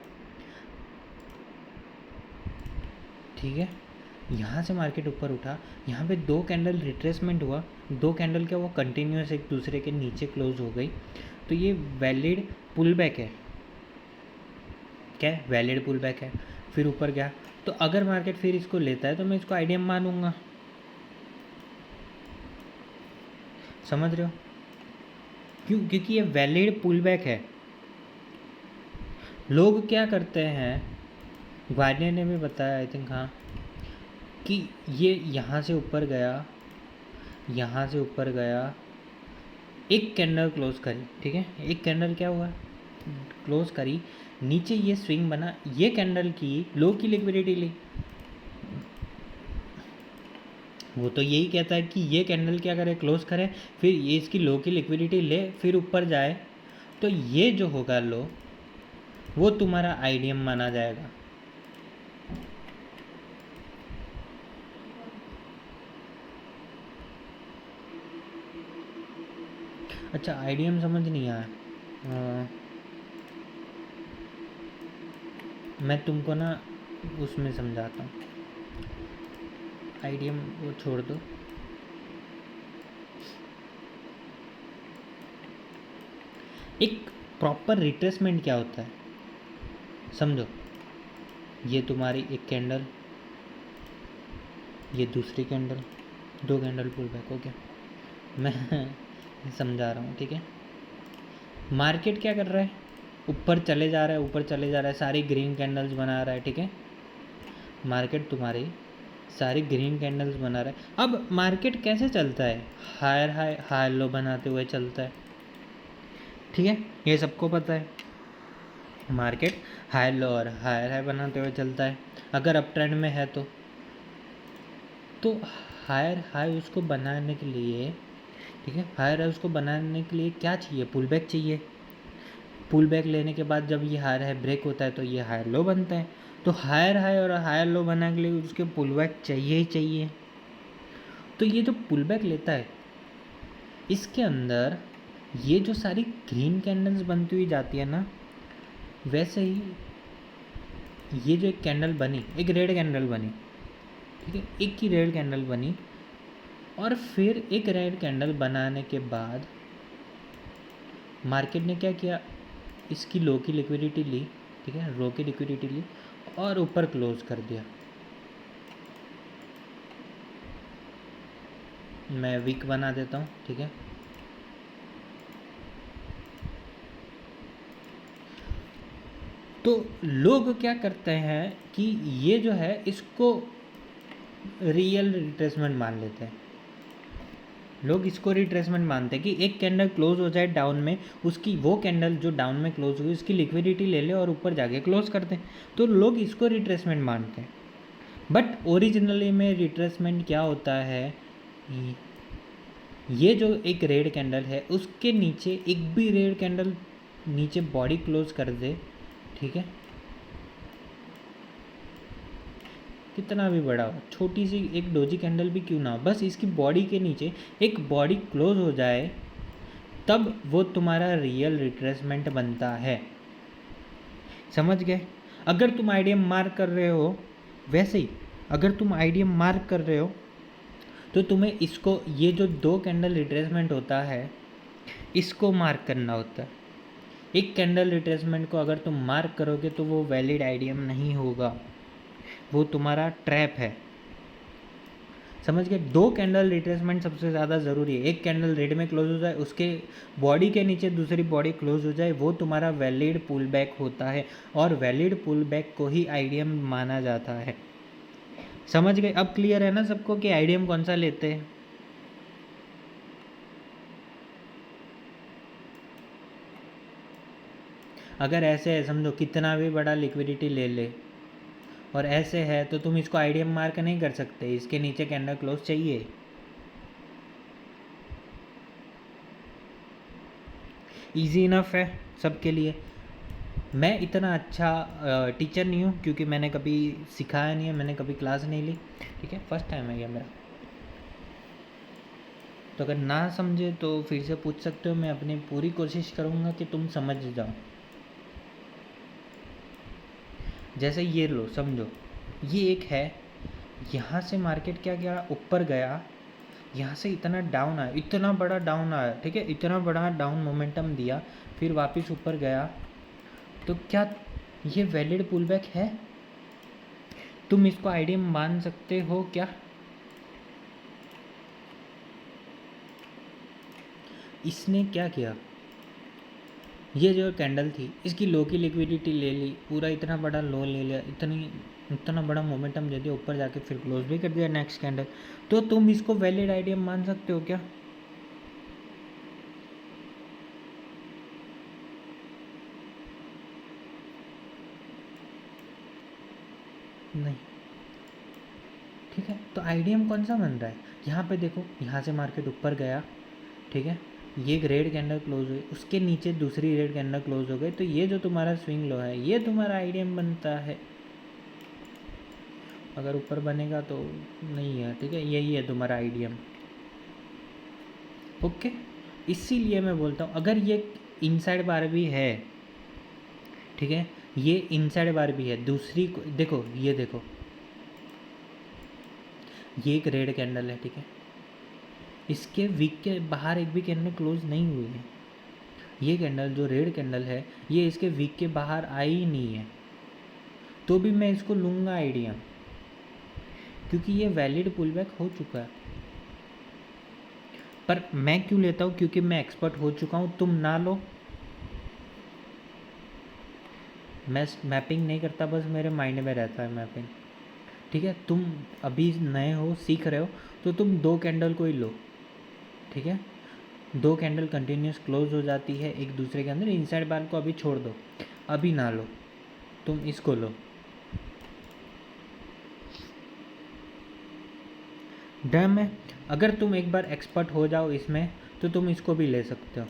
ठीक है, यहाँ से मार्केट ऊपर उठा, यहाँ पे 2 कैंडल रिट्रेसमेंट हुआ, 2 कैंडल क्या हुआ, कंटिन्यूस एक दूसरे के नीचे क्लोज हो गई, तो ये वैलिड पुल बैक है। क्या है, वैलिड पुल बैक है। फिर ऊपर गया, तो अगर मार्केट फिर इसको लेता है तो मैं इसको आईडीएम मानूंगा। समझ रहे हो क्यों, क्योंकि ये वैलिड पुल बैक है। लोग क्या करते हैं, ग्वालियर ने भी बताया आई थिंक, हाँ, कि ये यहाँ से ऊपर गया, यहाँ से ऊपर गया, एक कैंडल क्लोज करी, ठीक है, एक कैंडल क्या हुआ, क्लोज करी, नीचे ये स्विंग बना, ये कैंडल की लो की लिक्विडिटी ली। वो तो यही कहता है कि ये कैंडल क्या करे, क्लोज करे, फिर ये इसकी लो की लिक्विडिटी ले, फिर ऊपर जाए, तो ये जो होगा लो वो तुम्हारा आईडीएम माना जाएगा। अच्छा आईडीएम समझ नहीं आया। मैं तुमको ना उसमें समझाता हूँ। आईडीएम वो छोड़ दो। एक प्रॉपर रिट्रेसमेंट क्या होता है समझो। ये तुम्हारी एक कैंडल, ये दूसरी कैंडल, दो कैंडल पुल बैक हो गया। मैं समझा रहा हूँ, ठीक है। मार्केट क्या कर रहा है, ऊपर चले जा रहा है, ऊपर चले जा रहा है, सारी ग्रीन कैंडल्स बना रहा है, ठीक है। मार्केट तुम्हारी सारी ग्रीन कैंडल्स बना रहा है। अब मार्केट कैसे चलता है, हायर हाई हायर लो बनाते हुए चलता है, ठीक है, ये सबको पता है। मार्केट हायर लो और हायर हाई बनाते हुए चलता है। अगर अप ट्रेंड में है तो हायर हाई उसको बनाने के लिए, ठीक है, हायर हाई उसको बनाने के लिए क्या चाहिए, पुल बैक चाहिए। पुल बैक लेने के बाद जब ये हायर हाई ब्रेक होता है तो ये हायर लो बनता है। तो हायर हाई और हायर लो बनाने के लिए उसके पुल बैक चाहिए ही चाहिए। तो ये जो पुल बैक लेता है इसके अंदर ये जो सारी ग्रीन कैंडल्स बनती हुई जाती है ना, वैसे ही ये जो एक कैंडल बनी, एक रेड कैंडल बनी, ठीक है, एक ही रेड कैंडल बनी, और फिर एक रेड कैंडल बनाने के बाद मार्केट ने क्या किया, इसकी लो की लिक्विडिटी ली, ठीक है, रो की लिक्विडिटी ली और ऊपर क्लोज कर दिया। मैं वीक बना देता हूँ, ठीक है। तो लोग क्या करते हैं कि ये जो है इसको रियल रिट्रेसमेंट मान लेते हैं। लोग इसको रिट्रेसमेंट मानते हैं कि एक कैंडल क्लोज हो जाए डाउन में, उसकी वो कैंडल जो डाउन में क्लोज हुई उसकी लिक्विडिटी ले ले और ऊपर जाके क्लोज कर दें। तो लोग इसको रिट्रेसमेंट मानते हैं। बट ओरिजिनली में रिट्रेसमेंट क्या होता है, ये जो एक रेड कैंडल है उसके नीचे एक भी रेड कैंडल नीचे बॉडी क्लोज कर दे, ठीक है, कितना भी बड़ा हो, छोटी सी एक डोजी कैंडल भी क्यों ना हो, बस इसकी बॉडी के नीचे एक बॉडी क्लोज हो जाए तब वो तुम्हारा रियल रिट्रेसमेंट बनता है। समझ गए। अगर तुम आईडीएम मार्क कर रहे हो, वैसे ही अगर तुम आईडीएम मार्क कर रहे हो तो तुम्हें इसको, ये जो दो कैंडल रिट्रेसमेंट होता है इसको मार्क करना होता है। एक कैंडल रिट्रेसमेंट को अगर तुम मार्क करोगे तो वो वैलिड आईडीएम नहीं होगा, वो तुम्हारा ट्रैप है। समझ गए। दो कैंडल रिट्रेसमेंट सबसे ज़्यादा ज़रूरी है। एक कैंडल रेड में क्लोज हो जाए, उसके बॉडी के नीचे दूसरी बॉडी क्लोज हो जाए, वो तुम्हारा वैलिड पुल बैक होता है और वैलिड पुल बैक को ही आईडीएम माना जाता है। समझ गए। अब क्लियर है ना सबको कि आईडीएम कौन सा लेते हैं। अगर ऐसे है समझो, कितना भी बड़ा लिक्विडिटी ले ले और ऐसे है तो तुम इसको आईडीएम मार्क नहीं कर सकते, इसके नीचे कैंडल क्लोज चाहिए। इजी इनफ है सबके लिए। मैं इतना अच्छा टीचर नहीं हूँ क्योंकि मैंने कभी सिखाया नहीं है, मैंने कभी क्लास नहीं ली, ठीक है, फर्स्ट टाइम है ये मेरा। तो अगर ना समझे तो फिर से पूछ सकते हो, मैं अपनी पूरी कोशिश करूँगा कि तुम समझ जाओ। जैसे ये लो समझो, ये एक है, यहाँ से मार्केट क्या गया, ऊपर गया, यहाँ से इतना डाउन आया, इतना बड़ा डाउन आया, ठीक है, इतना बड़ा डाउन मोमेंटम दिया, फिर वापस ऊपर गया, तो क्या ये वैलिड पुल बैक है? तुम इसको आईडीएम मान सकते हो क्या? इसने क्या किया, ये जो कैंडल थी इसकी लो की लिक्विडिटी ले ली, पूरा इतना बड़ा लो ले लिया, इतना बड़ा मोमेंटम दे दिया, ऊपर जाके फिर क्लोज भी कर दिया नेक्स्ट कैंडल। तो तुम इसको वैलिड आईडीएम मान सकते हो क्या? नहीं। ठीक है, तो आईडीएम कौन सा बन रहा है, यहाँ पे देखो, यहाँ से मार्केट ऊपर गया, ठीक है, ये एक रेड कैंडल क्लोज हुई, उसके नीचे दूसरी रेड कैंडल क्लोज हो गई, तो ये जो तुम्हारा स्विंग लो है ये तुम्हारा आईडीएम बनता है। अगर ऊपर बनेगा तो नहीं है, ठीक है, यही है तुम्हारा आईडीएम। ओके, इसीलिए मैं बोलता हूँ अगर ये इनसाइड बार भी है, ठीक है, ये इनसाइड बार भी है, दूसरी देखो, ये देखो, ये एक रेड कैंडल है, ठीक है, इसके वीक के बाहर एक भी कैंडल क्लोज नहीं हुई है। ये कैंडल जो रेड कैंडल है ये इसके वीक के बाहर आई ही नहीं है, तो भी मैं इसको लूँगा आइडिया, क्योंकि ये वैलिड पुल बैक हो चुका है। पर मैं क्यों लेता हूँ? क्योंकि मैं एक्सपर्ट हो चुका हूँ, तुम ना लो। मैं मैपिंग नहीं करता, बस मेरे माइंड में रहता है मैपिंग, ठीक है। तुम अभी नए हो, सीख रहे हो, तो तुम 2 कैंडल को ही लो, ठीक है। 2 कैंडल कंटिन्यूस क्लोज हो जाती है एक दूसरे के अंदर, इनसाइड बार को अभी छोड़ दो, अभी ना लो, तुम इसको लो। डैम है, अगर तुम एक बार एक्सपर्ट हो जाओ इसमें तो तुम इसको भी ले सकते हो,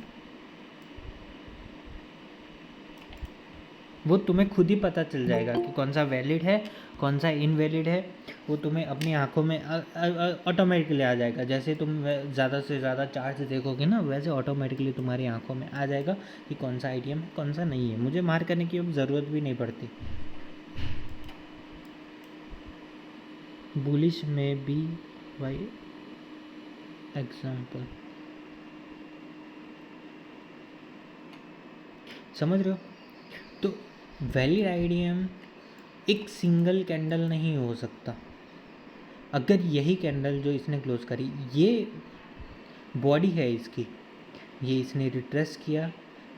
वो तुम्हें खुद ही पता चल जाएगा कि कौन सा वैलिड है कौन सा इनवैलिड है, वो तुम्हें अपनी आंखों में ऑटोमेटिकली आ जाएगा। जैसे तुम ज़्यादा से ज़्यादा चार्ट देखोगे ना, वैसे ऑटोमेटिकली तुम्हारी आंखों में आ जाएगा कि कौन सा आइडियम है कौन सा नहीं है। मुझे मार करने की अब ज़रूरत भी नहीं पड़ती। बुलिश में भी बाई एग्जाम्पल, समझ रहे हो? तो वैलिड आइडियम एक सिंगल कैंडल नहीं हो सकता। अगर यही कैंडल जो इसने क्लोज करी, ये बॉडी है इसकी, ये इसने रिट्रेस किया,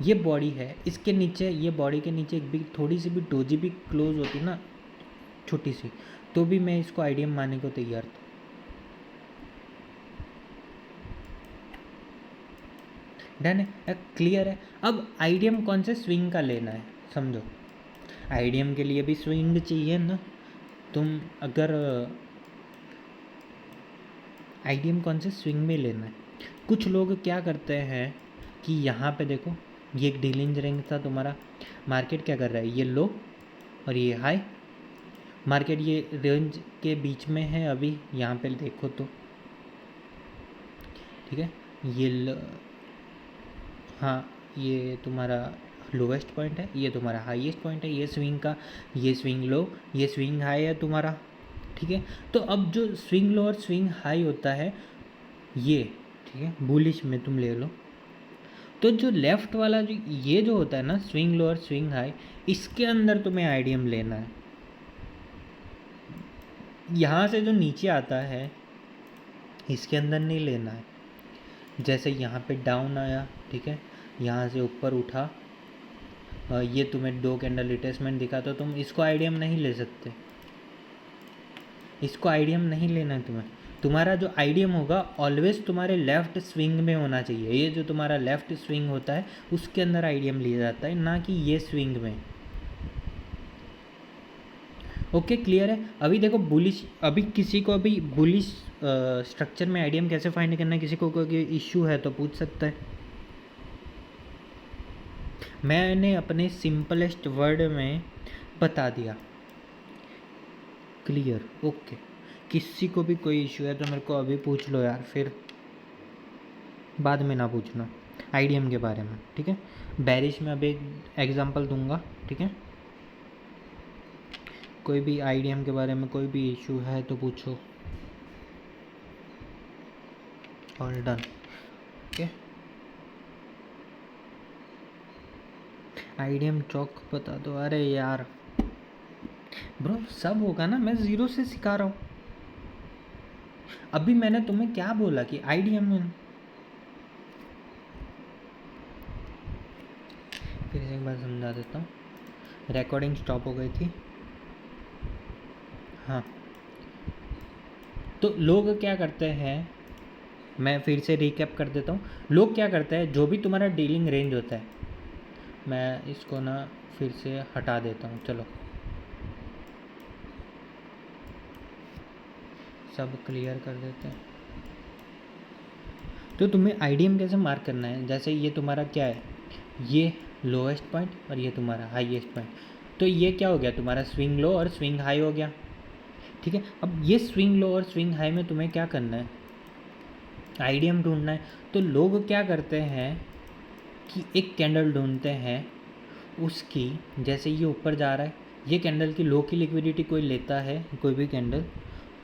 ये बॉडी है, इसके नीचे, ये बॉडी के नीचे एक भी थोड़ी सी भी डोजी भी क्लोज होती ना, छोटी सी, तो भी मैं इसको आइडियम मानने को तैयार था। डन है, क्लियर है। अब आइडियम कौन से स्विंग का लेना है समझो। आइडियम के लिए भी स्विंग चाहिए ना। तुम अगर आइडियम कौन से स्विंग में लेना है, कुछ लोग क्या करते हैं कि यहाँ पे देखो, ये एक डीलिंग रेंज था तुम्हारा, मार्केट क्या कर रहा है, ये लो और ये हाई, मार्केट ये रेंज के बीच में है अभी, यहाँ पे देखो तो, ठीक है, ये हाँ, ये तुम्हारा लोवेस्ट पॉइंट है, ये तुम्हारा हाईएस्ट पॉइंट है, ये स्विंग का, ये स्विंग लो, ये स्विंग हाई है तुम्हारा, ठीक है। तो अब जो स्विंग लो और स्विंग हाई होता है ये, ठीक है, बुलिश में तुम ले लो, तो जो लेफ्ट वाला जो ये जो होता है ना स्विंग लो और स्विंग हाई, इसके अंदर तुम्हें आइडियम लेना है। यहाँ से जो नीचे आता है इसके अंदर नहीं लेना है। जैसे यहाँ पे डाउन आया, ठीक है, यहाँ से ऊपर उठा, ये तुम्हें 2 कैंडल रिट्रेसमेंट दिखा, तो तुम इसको आइडियम नहीं ले सकते, इसको आइडियम नहीं लेना है तुम्हें। तुम्हारा जो आइडियम होगा ऑलवेज तुम्हारे लेफ़्ट स्विंग में होना चाहिए। ये जो तुम्हारा लेफ़्ट स्विंग होता है उसके अंदर आइडियम लिया जाता है, ना कि ये स्विंग में। ओके, क्लियर है। अभी देखो बुलिश, अभी किसी को अभी बुलिश स्ट्रक्चर में आइडियम कैसे फाइंड करना है, किसी को कोई इश्यू है तो पूछ सकता है। मैंने अपने सिंपलेस्ट वर्ड में बता दिया, क्लियर, ओके। किसी को भी कोई इश्यू है तो मेरे को अभी पूछ लो यार, फिर बाद में ना पूछना आइडियम के बारे में, ठीक है। बेरिश में अभी एग्जांपल दूंगा, ठीक है। कोई भी आइडियम के बारे में कोई भी इश्यू है तो पूछो। All done, okay. आइडियम चौक बता दो। अरे यार ब्रो, सब होगा ना, मैं ज़ीरो से सिखा रहा हूँ। अभी मैंने तुम्हें क्या बोला कि आइडियम में, फिर से एक बार समझा देता हूँ, रिकॉर्डिंग स्टॉप हो गई थी। हाँ, तो लोग क्या करते हैं, मैं फिर से रिकैप कर देता हूँ। लोग क्या करते हैं, जो भी तुम्हारा डीलिंग रेंज होता है, मैं इसको ना फिर से हटा देता हूँ, चलो सब क्लियर कर देते हैं। तो तुम्हें आइडियम कैसे मार्क करना है, जैसे ये तुम्हारा क्या है, ये लोएस्ट पॉइंट और ये तुम्हारा हाईएस्ट पॉइंट, तो ये क्या हो गया तुम्हारा स्विंग लो और स्विंग हाई हो गया, ठीक है। अब ये स्विंग लो और स्विंग हाई में तुम्हें क्या करना है, आईडीएम ढूंढना है तो लोग क्या करते हैं कि एक कैंडल ढूंढते हैं उसकी, जैसे ये ऊपर जा रहा है, ये कैंडल की लो की लिक्विडिटी कोई लेता है, कोई भी कैंडल,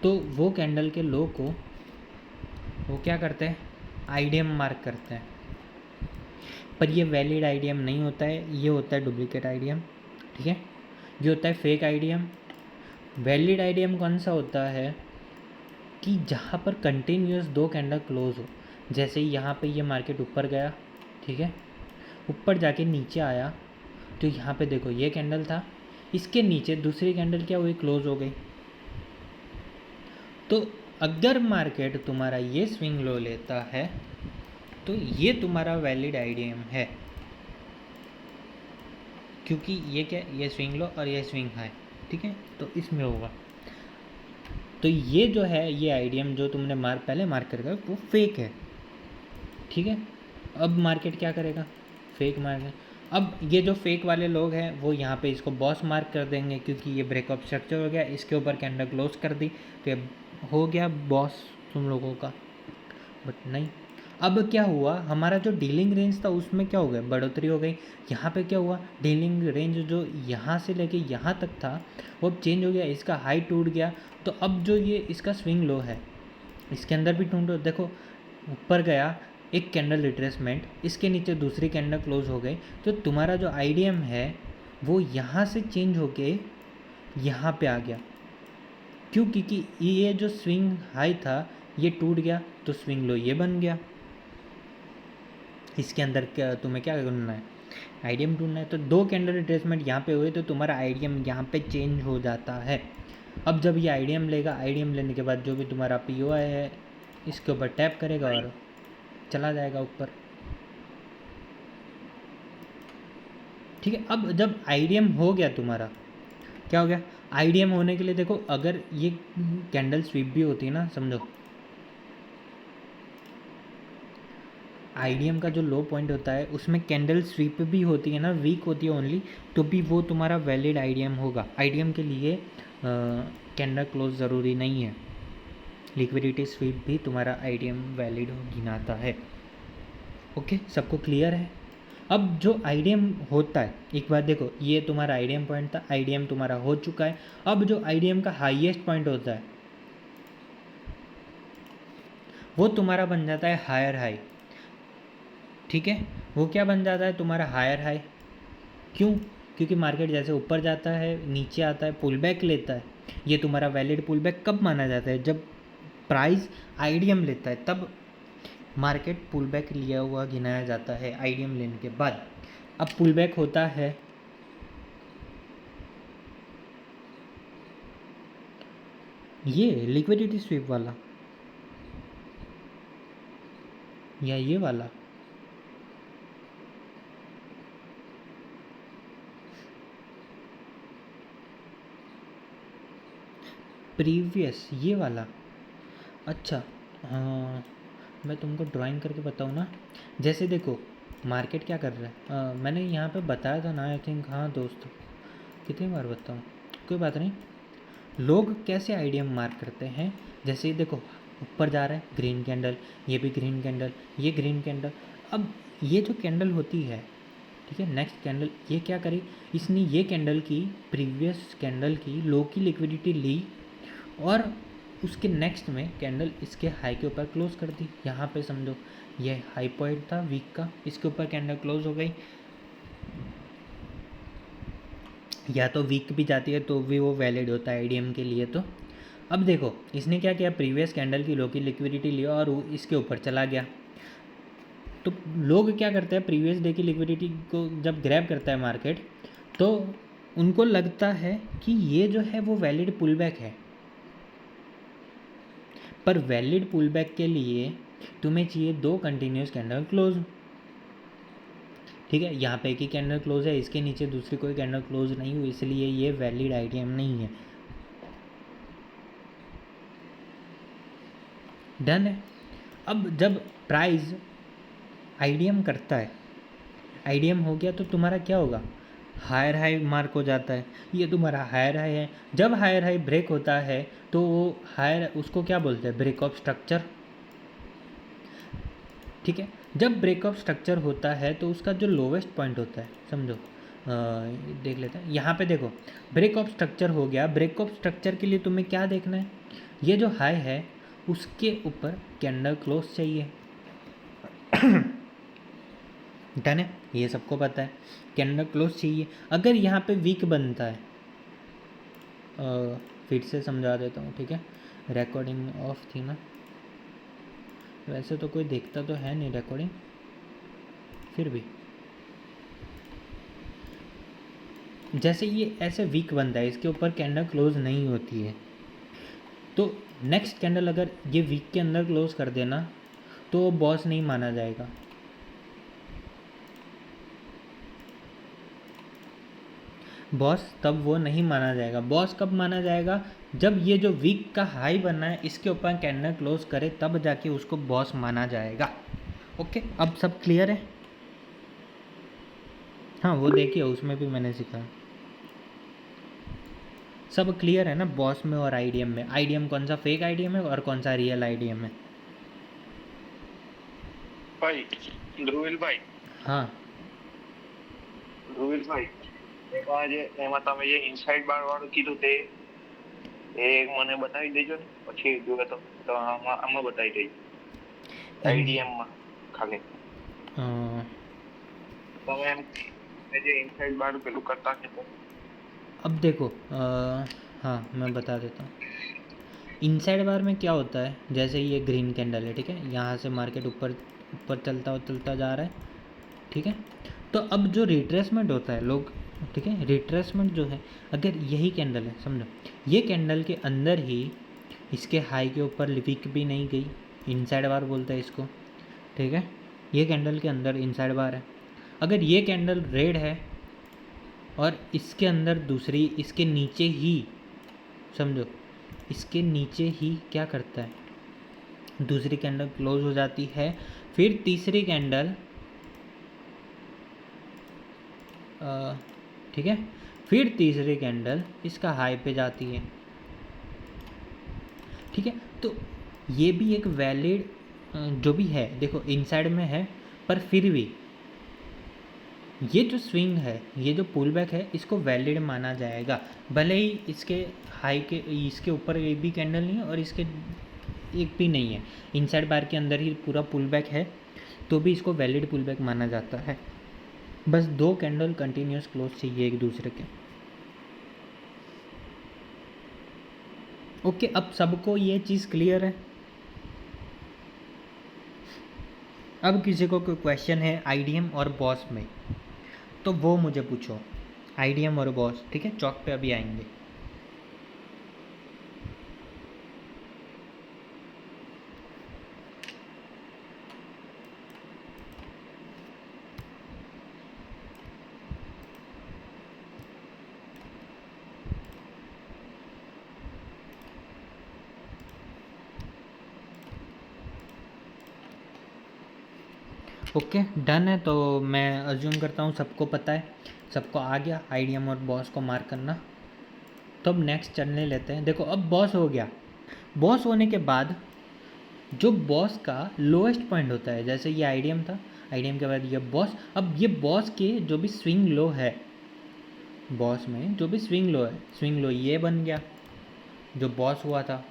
तो वो कैंडल के लो को वो क्या करते हैं, आईडीएम मार्क करते हैं। पर ये वैलिड आईडीएम नहीं होता है, ये होता है डुप्लीकेट आईडीएम। ठीक है, ये होता है फेक आईडीएम। वैलिड आईडीएम कौन सा होता है कि जहाँ पर कंटिन्यूस दो कैंडल क्लोज हो। जैसे यहाँ पे ये मार्केट ऊपर गया, ठीक है, ऊपर जाके नीचे आया, तो यहाँ पे देखो ये कैंडल था, इसके नीचे दूसरी कैंडल क्या हुई, क्लोज हो गई। तो अगर मार्केट तुम्हारा ये स्विंग लो लेता है तो ये तुम्हारा वैलिड आईडीएम है, क्योंकि ये क्या, ये स्विंग लो और ये स्विंग हाई, ठीक है, तो इसमें होगा। तो ये जो है, ये आईडीएम जो तुमने पहले मार्क करेगा वो फेक है। ठीक है, अब मार्केट क्या करेगा, फेक मार्केट, अब ये जो फेक वाले लोग हैं वो यहाँ पे इसको बॉस मार्क कर देंगे, क्योंकि ये ब्रेकअप स्ट्रक्चर हो गया, इसके ऊपर कैंडल क्लोज कर दी, तो ये हो गया बॉस तुम लोगों का। बट नहीं, अब क्या हुआ, हमारा जो डीलिंग रेंज था उसमें क्या हो गया, बढ़ोतरी हो गई। यहाँ पे क्या हुआ, डीलिंग रेंज जो यहाँ से लेके यहाँ तक था वो अब चेंज हो गया, इसका हाई टूट गया। तो अब जो ये इसका स्विंग लो है, इसके अंदर भी ढूंढो, देखो ऊपर गया एक कैंडल रिट्रेसमेंट, इसके नीचे दूसरी कैंडल क्लोज हो गई, तो तुम्हारा जो आईडीएम है वो यहाँ से चेंज होके यहाँ पे आ गया। क्यों, क्योंकि ये जो स्विंग हाई था ये टूट गया, तो स्विंग लो ये बन गया। इसके अंदर क्या तुम्हें क्या ढूंढना है, आईडीएम ढूंढना है। तो दो कैंडल रिट्रेसमेंट यहाँ पे हुए तो तुम्हारा आईडीएम यहाँ पे चेंज हो जाता है। अब जब ये आईडीएम लेगा, आईडीएम लेने के बाद जो भी तुम्हारा पीओआई है इसके ऊपर टैप करेगा और चला जाएगा ऊपर। ठीक है, अब जब आईडीएम हो गया तुम्हारा, क्या हो गया, आईडीएम होने के लिए देखो, अगर ये कैंडल स्वीप भी होती है ना, समझो आईडीएम का जो लो पॉइंट होता है उसमें कैंडल स्वीप भी होती है ना, वीक होती है ओनली, तो भी वो तुम्हारा वैलिड आईडीएम होगा। आईडीएम के लिए कैंडल क्लोज ज़रूरी नहीं है, लिक्विडिटी स्वीप भी तुम्हारा आईडीएम वैलिड गिनाता है। ओके, सबको क्लियर है। अब जो आईडीएम होता है, एक बात देखो, ये तुम्हारा आईडीएम पॉइंट था, आईडीएम तुम्हारा हो चुका है। अब जो आईडीएम का हाईएस्ट पॉइंट होता है वो तुम्हारा बन जाता है हायर हाई। ठीक है, वो क्या बन जाता है तुम्हारा हायर हाई, क्यों, क्योंकि मार्केट जैसे ऊपर जाता है नीचे आता है, पुल बैक लेता है। ये तुम्हारा वैलिड पुल बैक कब माना जाता है, जब प्राइस आईडीएम लेता है, तब मार्केट पुल बैक लिया हुआ गिनाया जाता है आईडीएम लेने के बाद। अब पुल बैक होता है ये लिक्विडिटी स्वीप वाला या ये वाला, प्रीवियस ये वाला। अच्छा, हाँ, मैं तुमको ड्राइंग करके बताऊँ ना, जैसे देखो मार्केट क्या कर रहा है, मैंने यहाँ पे बताया था ना, आई थिंक, हाँ दोस्त, कितनी बार बताऊँ, कोई बात नहीं। लोग कैसे आईडीएम मार्क करते हैं, जैसे ही देखो ऊपर जा रहा है ग्रीन कैंडल, ये भी ग्रीन कैंडल, ये ग्रीन कैंडल, अब ये जो कैंडल होती है, ठीक है, नेक्स्ट कैंडल ये क्या करी, इसने ये कैंडल की प्रीवियस कैंडल की लो की लिक्विडिटी ली और उसके नेक्स्ट में कैंडल इसके हाई के ऊपर क्लोज कर दी। यहाँ पे समझो ये हाई पॉइंट था वीक का, इसके ऊपर कैंडल क्लोज हो गई, या तो वीक भी जाती है तो भी वो वैलिड होता है आईडीएम के लिए। तो अब देखो इसने क्या किया, प्रीवियस कैंडल की लो की लिक्विडिटी लिया और वो इसके ऊपर चला गया। तो लोग क्या करते हैं, प्रीवियस डे की लिक्विडिटी को जब ग्रैब करता है मार्केट, तो उनको लगता है कि ये जो है वो वैलिड पुल बैक है। पर वैलिड पुल बैक के लिए तुम्हें चाहिए दो कंटिन्यूस कैंडल क्लोज। ठीक है, यहाँ पे एक ही कैंडल क्लोज है, इसके नीचे दूसरी कोई कैंडल क्लोज नहीं हुई, इसलिए ये वैलिड आईडीएम नहीं है। डन है। अब जब प्राइस आईडीएम करता है, आईडीएम हो गया तो तुम्हारा क्या होगा, हायर हाई मार्क हो जाता है, ये तुम्हारा हायर हाई है। जब हायर हाई ब्रेक होता है तो वो हायर, उसको क्या बोलते हैं, ब्रेक ऑफ स्ट्रक्चर। ठीक है। जब ब्रेकअप स्ट्रक्चर होता है तो उसका जो लोवेस्ट पॉइंट होता है, समझो, देख लेते हैं यहाँ पे। देखो ब्रेकअप स्ट्रक्चर हो गया। ब्रेकअप स्ट्रक्चर के लिए तुम्हें क्या देखना है, ये जो हाई है उसके ऊपर कैंडल क्लोज चाहिए। डन है, ये सबको पता है, कैंडल क्लोज चाहिए। अगर यहाँ पे वीक बनता है, फिर से समझा देता हूँ, ठीक है। रिकॉर्डिंग ऑफ थी ना, वैसे तो कोई देखता तो है नहीं रिकॉर्डिंग, फिर भी जैसे ये ऐसे वीक बनता है, इसके ऊपर कैंडल क्लोज नहीं होती है, तो नेक्स्ट कैंडल अगर ये वीक के अंदर क्लोज कर देना तो बॉस नहीं माना जाएगा। बॉस तब वो नहीं माना जाएगा। बॉस कब माना जाएगा, जब ये जो वीक का हाई बनना है इसके ऊपर कैंडल क्लोज करे, तब जाके उसको बॉस माना जाएगा। ओके, अब सब क्लियर है। हाँ वो देखिए, उसमें भी मैंने सिखाया। सब क्लियर है ना बॉस में और आईडीएम में। आईडीएम कौन सा फेक आईडीएम है और कौन सा रियल आईडीएम है भाई? ધ્રુવિલ ભાઈ, हाँ ધ્રુવિલ ભાઈ, એમાં તમે જે ઇનસાઇડ બાર વાળું કીધું તે મને બતાવી દેજો ને, પછી જોવે તો આમાં બતાવી દેજો આઈડીએમ માં ખાલી તમે એમ જે ઇનસાઇડ બાર પેલું કરતા છે તો अब देखो हाँ मैं बता देता हूँ। इनसाइड बार में क्या होता है, जैसे ये ग्रीन कैंडल है, ठीक है, यहाँ से मार्केट ऊपर ऊपर चलता जा रहा है, ठीक है। तो अब जो रिट्रेसमेंट होता है लोग, ठीक है, रिट्रेसमेंट जो है, अगर यही कैंडल है, समझो ये कैंडल के अंदर ही इसके हाई के ऊपर वीक भी नहीं गई, इनसाइड बार बोलते हैं इसको, ठीक है। ये कैंडल के अंदर इनसाइड बार है। अगर ये कैंडल रेड है और इसके अंदर दूसरी इसके नीचे ही, समझो इसके नीचे ही क्या करता है, दूसरी कैंडल क्लोज हो जाती है, फिर तीसरी कैंडल, ठीक है, फिर तीसरी कैंडल इसका हाई पे जाती है, ठीक है। तो ये भी एक वैलिड जो भी है, देखो इनसाइड में है, पर फिर भी ये जो स्विंग है, ये जो पुल बैक है, इसको वैलिड माना जाएगा। भले ही इसके हाई के इसके ऊपर एक भी कैंडल नहीं है और इसके एक भी नहीं है, इनसाइड बार के अंदर ही पूरा पुल बैक है, तो भी इसको वैलिड पुल बैक माना जाता है। बस दो कैंडल कंटिन्यूस क्लोज चाहिए एक दूसरे के। ओके, अब सबको ये चीज़ क्लियर है। अब किसी को कोई क्वेश्चन है आईडीएम और बॉस में, तो वो मुझे पूछो। आईडीएम और बॉस, ठीक है, चौक पे अभी आएंगे। ओके डन है, तो मैं अज्यूम करता हूँ सबको पता है, सबको आ गया आईडीएम और बॉस को मार्क करना। तो अब नेक्स्ट चलने लेते हैं। देखो अब बॉस हो गया। बॉस होने के बाद जो बॉस का लोएस्ट पॉइंट होता है, जैसे ये आईडीएम था, आईडीएम के बाद ये बॉस, अब ये बॉस के जो भी स्विंग लो है, बॉस में जो भी स्विंग लो है, स्विंग लो ये बन गया जो बॉस हुआ था।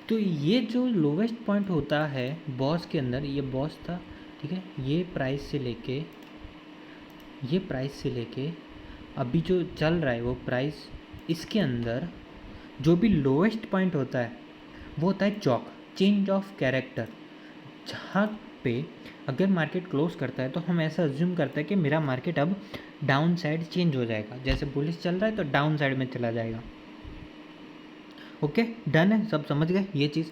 तो ये जो लोवेस्ट पॉइंट होता है बॉस के अंदर, ये बॉस था, ठीक है, ये प्राइस से लेके अभी जो चल रहा है वो प्राइस, इसके अंदर जो भी लोवेस्ट पॉइंट होता है वो होता है चौक, चेंज ऑफ कैरेक्टर, जहाँ पे अगर मार्केट क्लोज करता है तो हम ऐसा अज्यूम करते हैं कि मेरा मार्केट अब डाउन साइड चेंज हो जाएगा, जैसे बुलिश चल रहा है तो डाउन साइड में चला जाएगा। ओके डन है, सब समझ गए ये चीज़।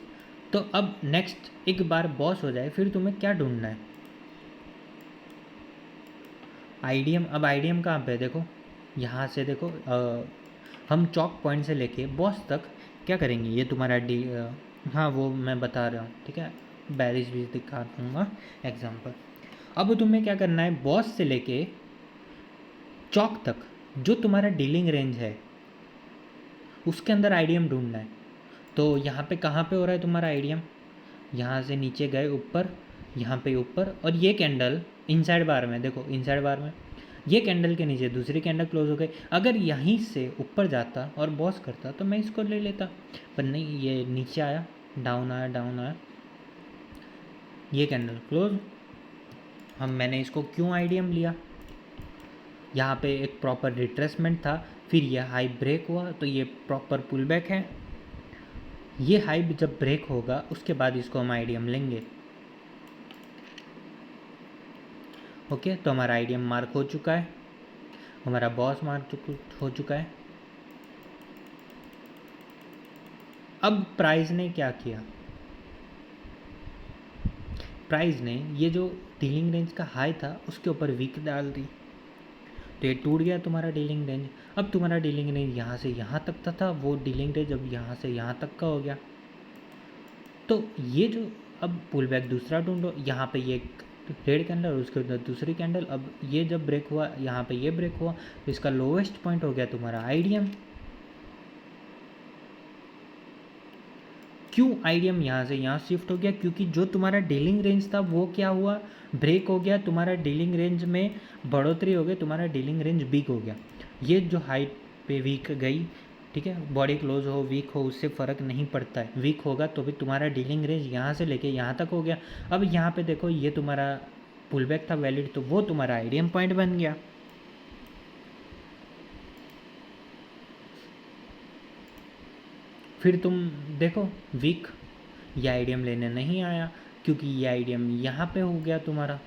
तो अब नेक्स्ट एक बार बॉस हो जाए फिर तुम्हें क्या ढूंढना है, आईडीएम। अब आईडीएम कहाँ पे है, देखो यहाँ से देखो, हम चौक पॉइंट से लेके बॉस तक क्या करेंगे, ये तुम्हारा हाँ वो मैं बता रहा हूँ, ठीक है, बैरिश भी दिखा दूँगा एग्जाम्पल। अब तुम्हें क्या करना है, बॉस से लेके चौक तक जो तुम्हारा डीलिंग रेंज है उसके अंदर आईडीएम ढूंढना है। तो यहाँ पे कहाँ पे हो रहा है तुम्हारा आईडीएम, यहाँ से नीचे गए ऊपर यहाँ पे ऊपर, और ये कैंडल इनसाइड बार में, देखो इनसाइड बार में ये कैंडल के नीचे दूसरी कैंडल क्लोज हो गई। अगर यहीं से ऊपर जाता और बॉस करता तो मैं इसको ले लेता, पर नहीं, ये नीचे आया, डाउन आया, डाउन आया, ये कैंडल क्लोज। मैंने इसको क्यों आईडीएम लिया, यहाँ पे एक प्रॉपर रिट्रेसमेंट था, फिर यह हाई ब्रेक हुआ तो ये प्रॉपर पुल बैक है। ये हाई जब ब्रेक होगा उसके बाद इसको हम आईडीएम लेंगे। ओके, तो हमारा आईडीएम मार्क हो चुका है, हमारा बॉस मार्क हो चुका है। अब प्राइस ने क्या किया, प्राइस ने ये जो डीलिंग रेंज का हाई था उसके ऊपर वीक डाल दी, तो ये टूट गया तुम्हारा डीलिंग रेंज। अब तुम्हारा डीलिंग रेंज यहाँ से यहाँ तक था, वो डीलिंग रेंज अब यहाँ से यहाँ तक का हो गया। तो ये जो अब पुल बैक दूसरा ढूंढो, यहाँ पे ये रेड कैंडल और उसके अंदर दूसरी कैंडल, अब ये जब ब्रेक हुआ यहाँ पे ये ब्रेक हुआ, तो इसका लोवेस्ट पॉइंट हो गया तुम्हारा आईडीएम। क्यों आईडीएम यहाँ से यहाँ शिफ्ट हो गया, क्योंकि जो तुम्हारा डीलिंग रेंज था वो क्या हुआ, ब्रेक हो गया, तुम्हारा डीलिंग रेंज में बढ़ोतरी हो गई, तुम्हारा डीलिंग रेंज वीक हो गया। ये जो हाइट पे वीक गई, ठीक है, बॉडी क्लोज हो वीक हो उससे फ़र्क नहीं पड़ता है, वीक होगा तो भी तुम्हारा डीलिंग रेंज यहाँ से लेके यहाँ तक हो गया। अब यहाँ पे देखो ये तुम्हारा पुल बैक था वैलिड, तो वो तुम्हारा आईडीएम पॉइंट बन गया। फिर तुम देखो वीक, ये आईडीएम लेने नहीं आया क्योंकि ये आईडीएम यहाँ पे हो गया तुम्हारा।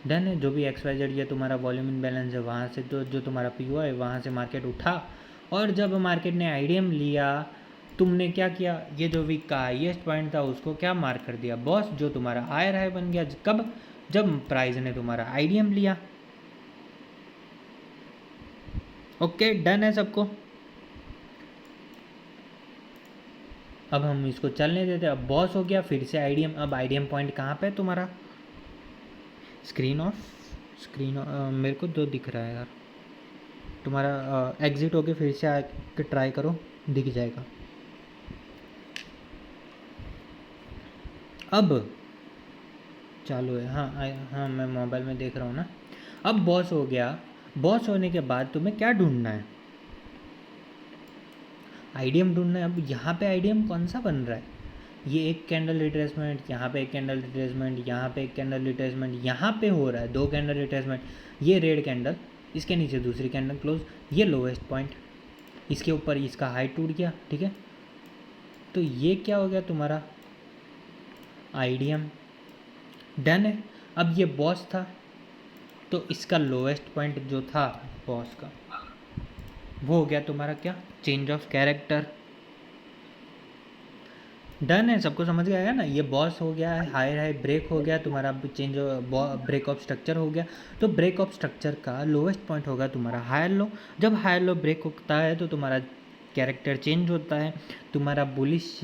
डन है, जो भी XYZ ये तुम्हारा वॉल्यूम इनबैलेंस है, वहाँ से तो जो तुम्हारा PO है वहाँ से मार्केट उठा, और जब मार्केट ने आईडीएम लिया तुमने क्या किया, ये जो वीक का हाईएस्ट पॉइंट था उसको क्या मार्क कर दिया, बॉस, जो तुम्हारा हायर हाई बन गया। कब, जब प्राइस ने तुम्हारा आईडीएम लिया। ओके, डन है सबको। अब हम इसको चलने देते, अब बॉस हो गया, फिर से आईडीएम। अब आईडीएम पॉइंट कहाँ पे है तुम्हारा, स्क्रीन ऑफ, मेरे को दो दिख रहा है यार, तुम्हारा एग्जिट होके फिर से आके ट्राई करो, दिख जाएगा। अब चालू है, हाँ हाँ, मैं मोबाइल में देख रहा हूँ ना। अब बॉस हो गया, बॉस होने के बाद तुम्हें क्या ढूंढना है, आईडीएम ढूंढना है। अब यहाँ पे आईडीएम कौन सा बन रहा है, ये एक कैंडल रिट्रेसमेंट, यहाँ पे एक कैंडल रिट्रेसमेंट, यहाँ पे एक कैंडल रिट्रेसमेंट, यहाँ पे हो रहा है दो कैंडल रिट्रेसमेंट, ये रेड कैंडल, इसके नीचे दूसरी कैंडल क्लोज, ये लोवेस्ट पॉइंट, इसके ऊपर इसका हाई टूट गया, ठीक है। तो ये क्या हो गया तुम्हारा आईडीएम, डन है। अब ये बॉस था तो इसका लोवेस्ट पॉइंट जो था बॉस का वो हो गया तुम्हारा क्या, चेंज ऑफ कैरेक्टर। डन है, सबको समझ गया है ना, ये बॉस हो गया है, हाई हाई ब्रेक हो गया तुम्हारा, चेंज ब्रेक ऑफ स्ट्रक्चर हो गया। तो ब्रेक ऑफ स्ट्रक्चर का लोवेस्ट पॉइंट होगा तुम्हारा हायर लो। जब हायर लो ब्रेक होता है तो तुम्हारा कैरेक्टर चेंज होता है, तुम्हारा बुलिश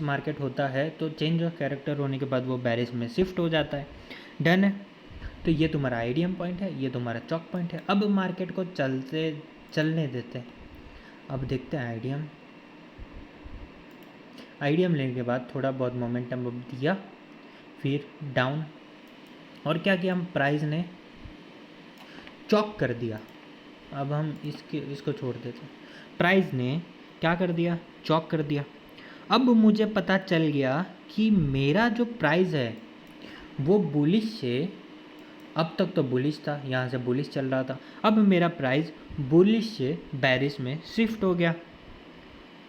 मार्केट होता है, तो चेंज ऑफ कैरेक्टर होने के बाद वो बैरिश में शिफ्ट हो जाता है। डन है, तो ये तुम्हारा आईडीएम पॉइंट है, ये तुम्हारा चॉक पॉइंट है। अब मार्केट को चलने देते हैं, अब देखते हैं आईडीएम लेने के बाद थोड़ा बहुत मोमेंटम अब दिया, फिर डाउन, और क्या किया, हम प्राइस ने चॉक कर दिया। अब हम इसको छोड़ देते, प्राइस ने क्या कर दिया, चॉक कर दिया। अब मुझे पता चल गया कि मेरा जो प्राइस है वो बुलिश से, अब तक तो बुलिश था, यहाँ से बुलिश चल रहा था, अब मेरा प्राइस बुलिश से बैरिश में शिफ्ट हो गया।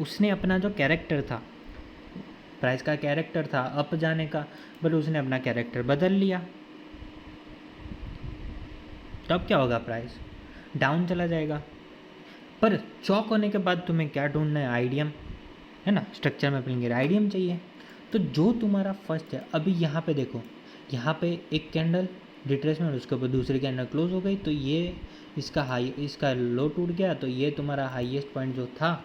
उसने अपना जो कैरेक्टर था, प्राइस का कैरेक्टर था अप जाने का, बट उसने अपना कैरेक्टर बदल लिया, तब क्या होगा, प्राइस डाउन चला जाएगा। पर चॉक होने के बाद तुम्हें क्या ढूंढना है, आईडीएम है ना, स्ट्रक्चर में अपनी आईडीएम चाहिए। तो जो तुम्हारा फर्स्ट है, अभी यहाँ पे देखो, यहाँ पे एक कैंडल रिट्रेसमेंट, उसके ऊपर दूसरी कैंडल क्लोज हो गई, तो ये इसका लो टूट गया, तो ये तुम्हारा हाईएस्ट पॉइंट जो था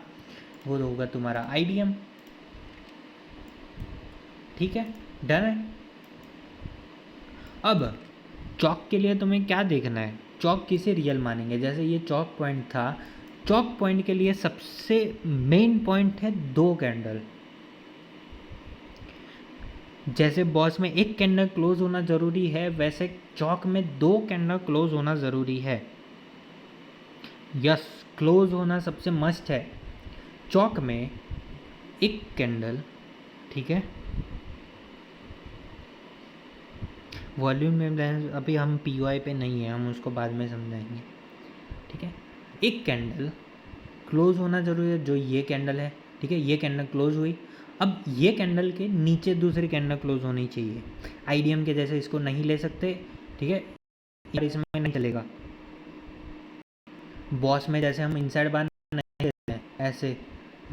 वो होगा तुम्हारा आईडीएम, ठीक है, डन है। अब चॉक के लिए तुम्हें क्या देखना है, चॉक किसे रियल मानेंगे, जैसे ये चॉक पॉइंट था, चॉक पॉइंट के लिए सबसे मेन पॉइंट है दो कैंडल, जैसे बॉस में एक कैंडल क्लोज होना ज़रूरी है, वैसे चौक में 2 कैंडल क्लोज होना ज़रूरी है। यस, क्लोज होना सबसे मस्ट है। चौक में एक कैंडल, ठीक है, वॉल्यूम इम्बैलेंस अभी हम पीओआई पे नहीं है, हम उसको बाद में समझाएंगे, ठीक है। एक कैंडल क्लोज होना ज़रूरी है, जो ये कैंडल है, ठीक है, ये कैंडल क्लोज हुई। अब ये कैंडल के नीचे दूसरी कैंडल क्लोज होनी चाहिए। आईडीएम के जैसे इसको नहीं ले सकते, ठीक है, इसमें नहीं चलेगा। बॉस में जैसे हम इनसाइड बार नहीं लेते हैं, ऐसे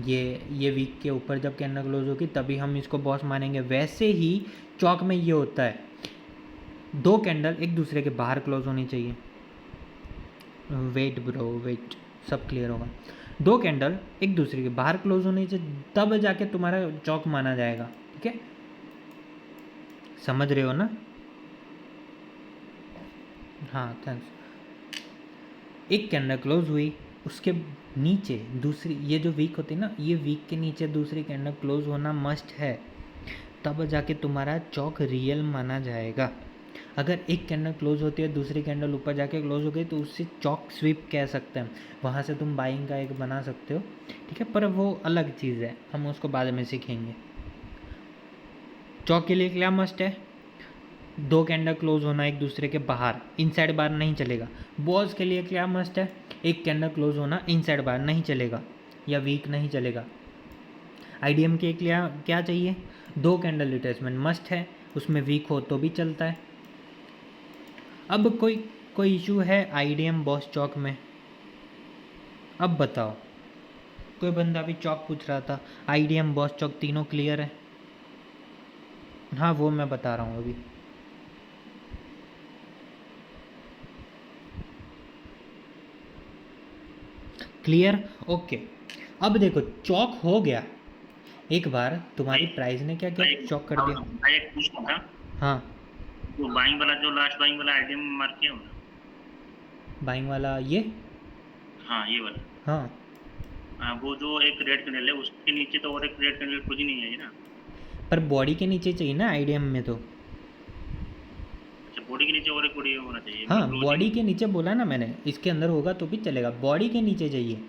ये वीक के ऊपर जब कैंडल क्लोज होगी तभी हम इसको बॉस मानेंगे, वैसे ही चौक में ये होता है, 2 कैंडल एक दूसरे के बाहर क्लोज होनी चाहिए। वेट ब्रो वेट, सब क्लियर होगा। 2 कैंडल एक दूसरे के बाहर क्लोज होनी चाहिए, तब जाके तुम्हारा चौक माना जाएगा, ठीक है, समझ रहे हो ना? हाँ थैंक्स। एक कैंडल क्लोज हुई, उसके नीचे दूसरी, ये जो वीक होती है ना, ये वीक के नीचे दूसरी कैंडल क्लोज होना मस्ट है, तब जाके तुम्हारा चौक रियल माना जाएगा। अगर एक कैंडल क्लोज होती है, दूसरी कैंडल ऊपर जाके क्लोज हो गई, तो उससे चौक स्वीप कह सकते हैं, वहाँ से तुम बाइंग का एक बना सकते हो, ठीक है, पर वो अलग चीज़ है, हम उसको बाद में सीखेंगे। चौक के लिए क्या मस्ट है? 2 कैंडल क्लोज होना एक दूसरे के बाहर, इनसाइड बार नहीं चलेगा। बॉस के लिए क्या मस्ट है? एक कैंडल क्लोज होना इनसाइड बार नहीं चलेगा या वीक नहीं चलेगा। आईडीएम के लिए क्या चाहिए? 2 कैंडल रिट्रेसमेंट मस्ट है, उसमें वीक हो तो भी चलता है। अब कोई इशू है आईडीएम बॉस चौक में? अब बताओ, कोई बंदा भी चौक पूछ रहा था, आईडीएम बॉस चौक तीनों क्लियर है? हाँ वो मैं बता रहा हूँ अभी। Clear, okay. अब देखो चौक हो गया, एक बार तुम्हारी प्राइस ने क्या किया, चौक कर दिया। भाई एक पूछना था, हाँ, जो बाइंग वाला, जो लास्ट बाइंग वाला आईडीएम मार्क किया होगा, बाइंग वाला ये, हाँ ये वाला, हाँ, हाँ वो जो एक रेड कैंडल है उसके नीचे तो और एक रेड कैंडल खुद ही नहीं है ना? पर बॉडी के नीचे चाहिए ना आईडीएम में तो। अच्छा, बॉडी के नीचे और एक बॉडी होना चाहिए, हाँ मतलब बॉडी क्लोजिंग। के नीचे बोला ना मैंने, इसके अंदर होगा तो भी चलेगा, बॉडी के नीचे चाहिए।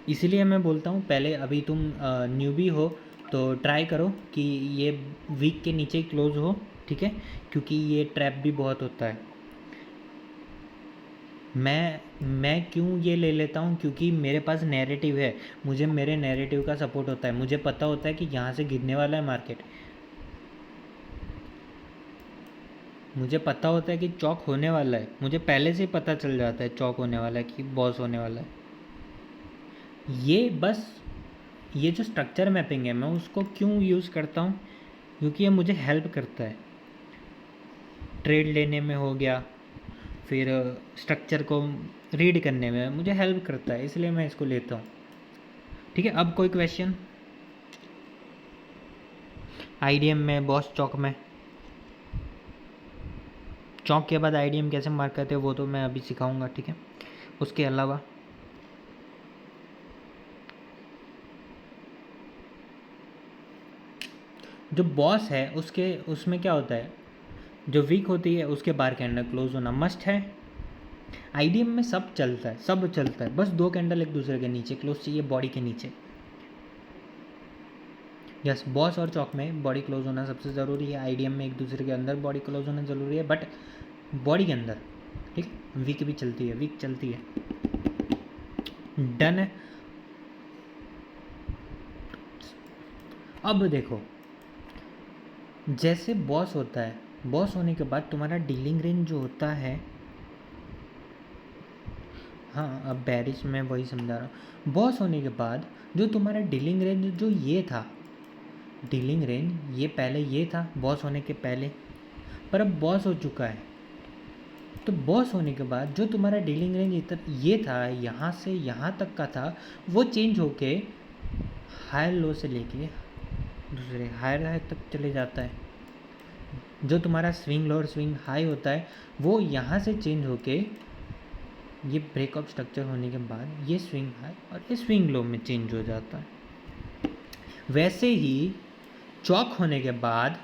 इसीलिए मैं बोलता हूँ पहले, अभी तुम न्यूबी हो तो ट्राई करो कि ये वीक के नीचे ही क्लोज हो, ठीक है, क्योंकि ये ट्रैप भी बहुत होता है। मैं क्यों ये ले लेता हूँ, क्योंकि मेरे पास नैरेटिव है, मुझे मेरे नैरेटिव का सपोर्ट होता है, मुझे पता होता है कि यहाँ से गिरने वाला है मार्केट, मुझे पता होता है कि चौक होने वाला है, मुझे पहले से ही पता चल जाता है चौक होने वाला है कि बॉस होने वाला है। ये बस, ये जो स्ट्रक्चर मैपिंग है मैं उसको क्यों यूज़ करता हूँ, क्योंकि ये मुझे हेल्प करता है ट्रेड लेने में हो गया, फिर स्ट्रक्चर को रीड करने में मुझे हेल्प करता है, इसलिए मैं इसको लेता हूँ, ठीक है। अब कोई क्वेश्चन आईडीएम में, बॉस चौक में? चौक के बाद आईडीएम कैसे मार्क करते हैं वो तो मैं अभी सिखाऊंगा, ठीक है। उसके अलावा जो बॉस है उसके, उसमें क्या होता है, जो वीक होती है उसके बार कैंडल क्लोज होना मस्ट है। आईडीएम में सब चलता है, सब चलता है, बस 2 कैंडल एक दूसरे के नीचे क्लोज चाहिए, बॉडी के नीचे। यस, बॉस और चौक में बॉडी क्लोज होना सबसे ज़रूरी है, आईडीएम में एक दूसरे के अंदर बॉडी क्लोज होना ज़रूरी है, बट बॉडी के अंदर, ठीक है, वीक भी चलती है, वीक चलती है। डन है। अब देखो, जैसे बॉस होता है, बॉस होने के बाद तुम्हारा डीलिंग रेंज जो होता है, हाँ अब बैरिश में वही समझा रहा हूँ, बॉस होने के बाद जो तुम्हारा डीलिंग रेंज जो ये था, डीलिंग रेंज ये पहले ये था बॉस होने के पहले, पर अब बॉस हो चुका है, तो बॉस होने के बाद जो तुम्हारा डीलिंग रेंज इतना ये था, यहाँ से यहाँ तक का था, वो चेंज होके हायर लो से लेके दूसरे हायर हाई तक चले जाता है। जो तुम्हारा स्विंग लो और स्विंग हाई होता है वो यहाँ से चेंज होके, ये ब्रेकअप स्ट्रक्चर होने के बाद ये स्विंग हाई और ये स्विंग लो में चेंज हो जाता है। वैसे ही चौक होने के बाद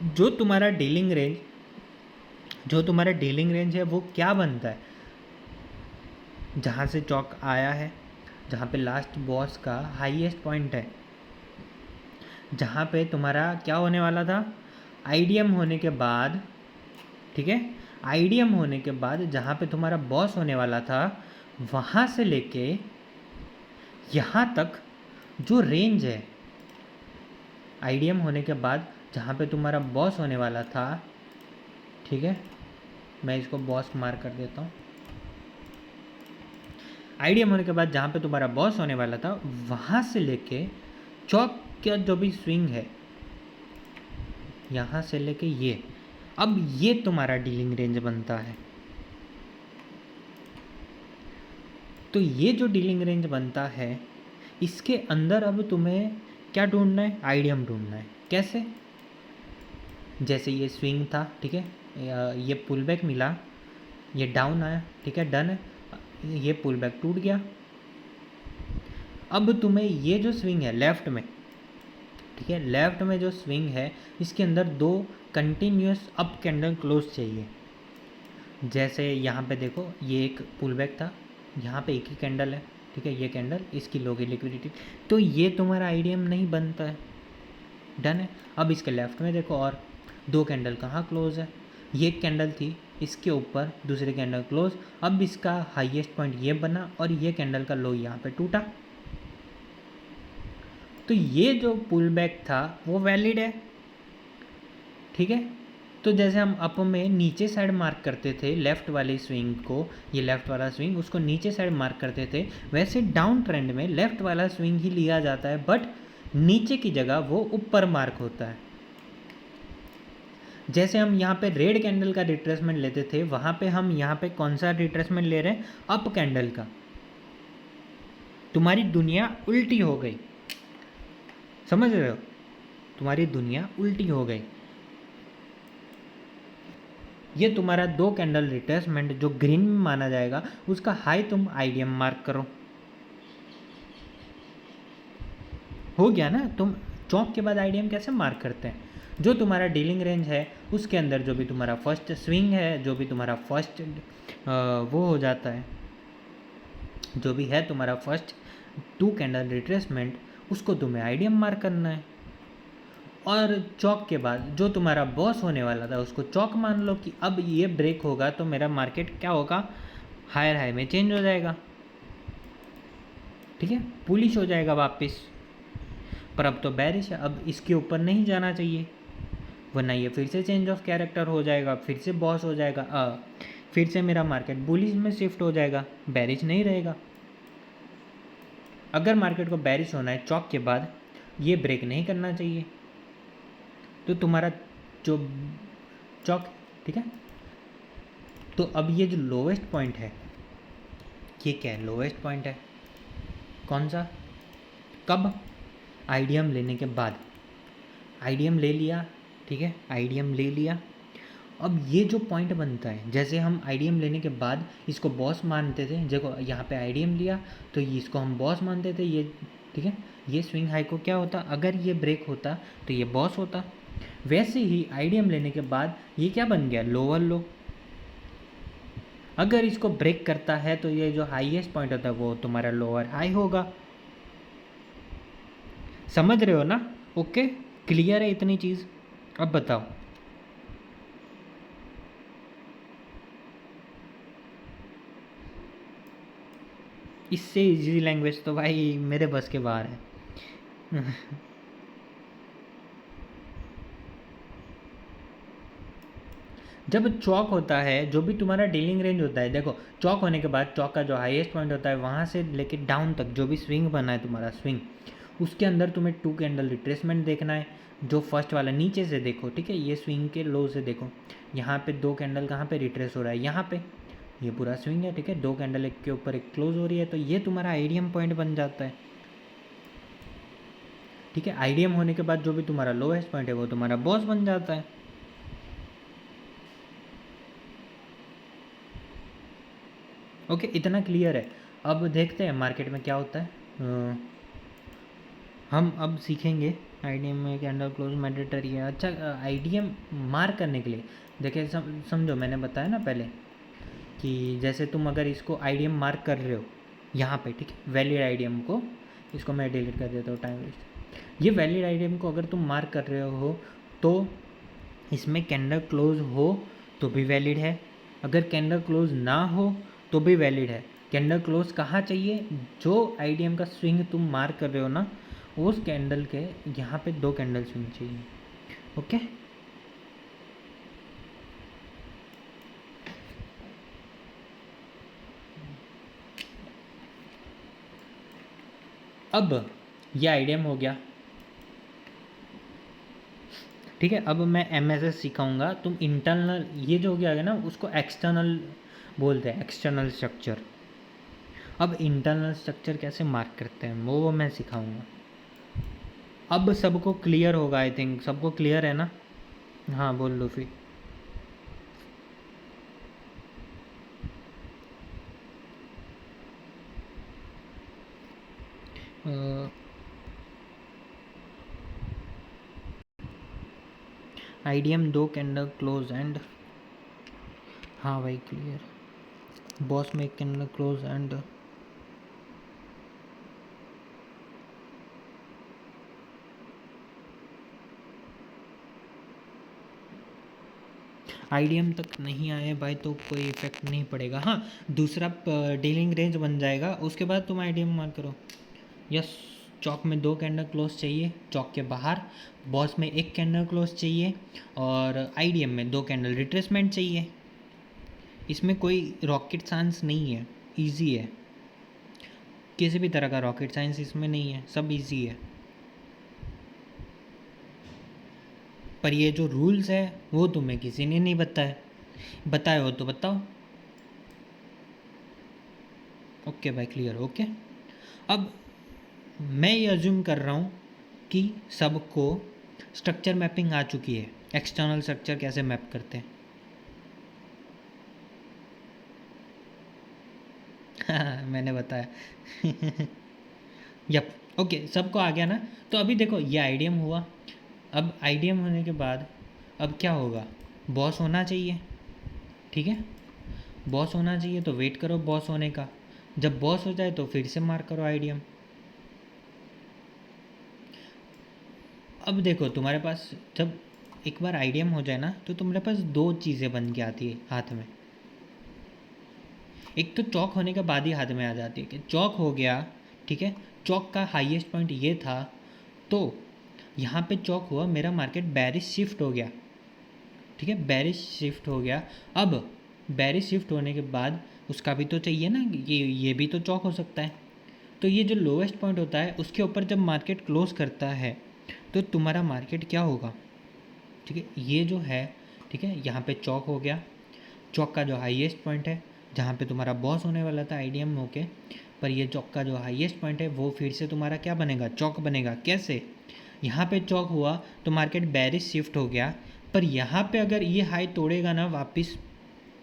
जो तुम्हारा डीलिंग रेंज है वो क्या बनता है, जहाँ से चौक आया है, जहाँ पे लास्ट बॉस का हाईएस्ट पॉइंट है, जहाँ पे तुम्हारा क्या होने वाला था, आईडीएम होने के बाद, ठीक है, आईडीएम होने के बाद जहाँ पे तुम्हारा बॉस होने वाला था, वहाँ से लेके यहाँ तक जो रेंज है, आईडीएम होने के बाद जहाँ पे तुम्हारा बॉस होने वाला था, ठीक है, मैं इसको बॉस मार्क कर देता हूँ। आईडीएम होने के बाद जहाँ पे तुम्हारा बॉस होने वाला था, वहाँ से लेके चौक का जो भी स्विंग है, यहाँ से लेके ये, अब ये तुम्हारा डीलिंग रेंज बनता है। तो ये जो डीलिंग रेंज बनता है, इसके अंदर अब तुम्हें क्या ढूंढना है, आईडीएम ढूंढना है। कैसे, जैसे ये स्विंग था, ठीक है, ये पुल बैक मिला, ये डाउन आया, ठीक है, डन है, ये पुल बैक टूट गया। अब तुम्हें ये जो स्विंग है लेफ़्ट में, ठीक है, लेफ़्ट में जो स्विंग है, इसके अंदर 2 कंटिन्यूस अप कैंडल क्लोज चाहिए। जैसे यहाँ पे देखो, ये एक पुल बैक था, यहाँ पे एक ही कैंडल है, ठीक है, ये कैंडल, इसकी लो की लिक्विडिटी, तो ये तुम्हारा आईडीएम नहीं बनता है। डन है। अब इसके लेफ़्ट में देखो, और 2 कैंडल कहाँ क्लोज है, ये एक कैंडल थी, इसके ऊपर दूसरी कैंडल क्लोज, अब इसका हाईएस्ट पॉइंट ये बना और ये कैंडल का लो यहाँ पे टूटा। तो ये जो पुल बैक था वो वैलिड है, ठीक है। तो जैसे हम अप में नीचे साइड मार्क करते थे लेफ़्ट वाली स्विंग को, ये लेफ़्ट वाला स्विंग, उसको नीचे साइड मार्क करते थे, वैसे डाउन ट्रेंड में लेफ़्ट वाला स्विंग ही लिया जाता है, बट नीचे की जगह वो ऊपर मार्क होता है। जैसे हम यहाँ पे रेड कैंडल का रिट्रेसमेंट लेते थे, वहाँ पे हम यहाँ पे कौन सा रिट्रेसमेंट ले रहे हैं, अप कैंडल का। तुम्हारी दुनिया उल्टी हो गई, समझ रहे हो, तुम्हारी दुनिया उल्टी हो गई। ये तुम्हारा 2 कैंडल रिट्रेसमेंट जो ग्रीन में माना जाएगा, उसका हाई तुम आईडीएम मार्क करो। हो गया ना। तुम चौक के बाद आईडीएम कैसे मार्क करते हैं, जो तुम्हारा डीलिंग रेंज है उसके अंदर जो भी तुम्हारा फर्स्ट स्विंग है, जो भी तुम्हारा फर्स्ट वो हो जाता है, जो भी है तुम्हारा फर्स्ट 2 कैंडल रिट्रेसमेंट, उसको तुम्हें आईडीएम मार्क करना है। और चौक के बाद जो तुम्हारा बॉस होने वाला था, उसको चौक मान लो कि अब ये ब्रेक होगा तो मेरा मार्केट क्या होगा, हायर हाई में चेंज हो जाएगा, ठीक है, पुलिश हो जाएगा वापस। पर अब तो बेरिश है, अब इसके ऊपर नहीं जाना चाहिए, वरना ये फिर से चेंज ऑफ कैरेक्टर हो जाएगा, फिर से बॉस हो जाएगा, फिर से मेरा मार्केट बुलिश में शिफ्ट हो जाएगा, बेरिश नहीं रहेगा। अगर मार्केट को बेरिश होना है चौक के बाद, ये ब्रेक नहीं करना चाहिए, तो तुम्हारा जो चौक, ठीक है। तो अब ये जो लोवेस्ट पॉइंट है, ये क्या है, लोवेस्ट पॉइंट है, कौन सा, कब, आईडीएम लेने के बाद। आईडीएम ले लिया, ठीक है, आईडीएम ले लिया। अब ये जो पॉइंट बनता है, जैसे हम आईडीएम लेने के बाद इसको बॉस मानते थे, देखो यहाँ पे आईडीएम लिया तो इसको हम बॉस मानते थे, ये ठीक है, ये स्विंग हाई को क्या होता, अगर ये ब्रेक होता तो ये बॉस होता। वैसे ही आईडीएम लेने के बाद ये क्या बन गया, लोअर लो। अगर इसको ब्रेक करता है तो ये जो हाईएस्ट पॉइंट होता है वो तुम्हारा लोअर हाई होगा। समझ रहे हो ना, ओके, क्लियर है इतनी चीज़। अब बताओ, इससे इजी लैंग्वेज तो भाई मेरे बस के बाहर है। जब चौक होता है, जो भी तुम्हारा डीलिंग रेंज होता है, देखो चौक होने के बाद चौक का जो हाईएस्ट पॉइंट होता है, वहाँ से लेके डाउन तक जो भी स्विंग बना है तुम्हारा स्विंग, उसके अंदर तुम्हें 2 कैंडल रिट्रेसमेंट देखना है। जो फर्स्ट वाला नीचे से देखो, ठीक है, ये स्विंग के लो से देखो, यहाँ पे 2 कैंडल कहाँ पे रिट्रेस हो रहा है, यहाँ पे, ये पूरा स्विंग है, ठीक है, 2 कैंडल एक के ऊपर एक क्लोज हो रही है, तो ये तुम्हारा आईडीएम पॉइंट बन जाता है, ठीक है। आईडीएम होने के बाद जो भी तुम्हारा लोएस्ट पॉइंट है वो तुम्हारा बॉस बन जाता है। ओके, इतना क्लियर है। अब देखते हैं मार्केट में क्या होता है। हम अब सीखेंगे आईडीएम में कैंडल क्लोज मैंडेटरी है। अच्छा, आईडीएम मार्क करने के लिए देखिए, समझो मैंने बताया ना पहले कि जैसे तुम अगर इसको आईडीएम मार्क कर रहे हो यहाँ पे, ठीक है, वैलिड आईडीएम को, इसको मैं डिलीट कर देता हूँ, टाइम वेस्ट। ये वैलिड आईडीएम को अगर तुम मार्क कर रहे हो तो इसमें कैंडल क्लोज हो तो भी वैलिड है, अगर कैंडल क्लोज ना हो तो भी वैलिड है। कैंडल क्लोज कहाँ चाहिए? जो आईडीएम का स्विंग तुम मार्क कर रहे हो ना, उस कैंडल के यहाँ पे 2 कैंडल स्विंग चाहिए। ओके, अब ये आईडीएम हो गया, ठीक है। अब मैं एमएसएस सिखाऊंगा, तुम इंटरनल, ये जो हो गया है ना, उसको एक्सटर्नल बोलते हैं, एक्सटर्नल स्ट्रक्चर। अब इंटरनल स्ट्रक्चर कैसे मार्क करते हैं वो मैं सिखाऊंगा। अब सबको क्लियर होगा, आई थिंक सबको क्लियर है ना? हाँ बोल लो फिर। आईडीएम 2 कैंडल क्लोज एंड, हाँ भाई क्लियर। बॉस में 1 कैंडल क्लोज एंड आईडीएम तक नहीं आए भाई तो कोई इफेक्ट नहीं पड़ेगा। हाँ, दूसरा डीलिंग रेंज बन जाएगा, उसके बाद तुम आईडीएम मार्क करो। यस, चौक में 2 कैंडल क्लोज चाहिए, चौक के बाहर बॉस में 1 कैंडल क्लोज चाहिए, और आईडीएम में 2 कैंडल रिट्रेसमेंट चाहिए। इसमें कोई रॉकेट साइंस नहीं है, इजी है, किसी भी तरह का रॉकेट साइंस इसमें नहीं है, सब इजी है। पर ये जो रूल्स है वो तुम्हें किसी ने नहीं बताए हो तो बताओ। ओके भाई, क्लियर, ओके। अब मैं ये अज्यूम कर रहा हूँ कि सबको स्ट्रक्चर मैपिंग आ चुकी है, एक्सटर्नल स्ट्रक्चर कैसे मैप करते हैं। हाँ, मैंने बताया। यप, ओके, सबको आ गया ना? तो अभी देखो ये आईडीएम हुआ, अब आईडीएम होने के बाद अब क्या होगा? बॉस होना चाहिए, ठीक है, बॉस होना चाहिए, तो वेट करो बॉस होने का। जब बॉस हो जाए तो फिर से मार्क करो आईडीएम। अब देखो तुम्हारे पास जब एक बार आईडीएम हो जाए ना, तो तुम्हारे पास 2 चीज़ें बन के आती है हाथ में। एक तो चौक होने के बाद ही हाथ में आ जाती है कि चौक हो गया, ठीक है, चौक का हाईएस्ट पॉइंट ये था, तो यहाँ पे चौक हुआ, मेरा मार्केट बेरिश शिफ्ट हो गया, ठीक है, बेरिश शिफ्ट हो गया। अब बेरिश शिफ्ट होने के बाद उसका भी तो चाहिए ना, ये भी तो चौक हो सकता है। तो ये जो लोवेस्ट पॉइंट होता है उसके ऊपर जब मार्केट क्लोज करता है तो तुम्हारा मार्केट क्या होगा, ठीक है, ये जो है, ठीक है, यहाँ पे चौक हो गया, चौक का जो हाईएस्ट पॉइंट है जहाँ पे तुम्हारा बॉस होने वाला था आईडीएम होके, पर ये चौक का जो हाईएस्ट पॉइंट है वो फिर से तुम्हारा क्या बनेगा? चौक बनेगा। कैसे? यहाँ पे चौक हुआ तो मार्केट बेरिश शिफ्ट हो गया, पर यहाँ पे अगर ये हाई तोड़ेगा ना वापस,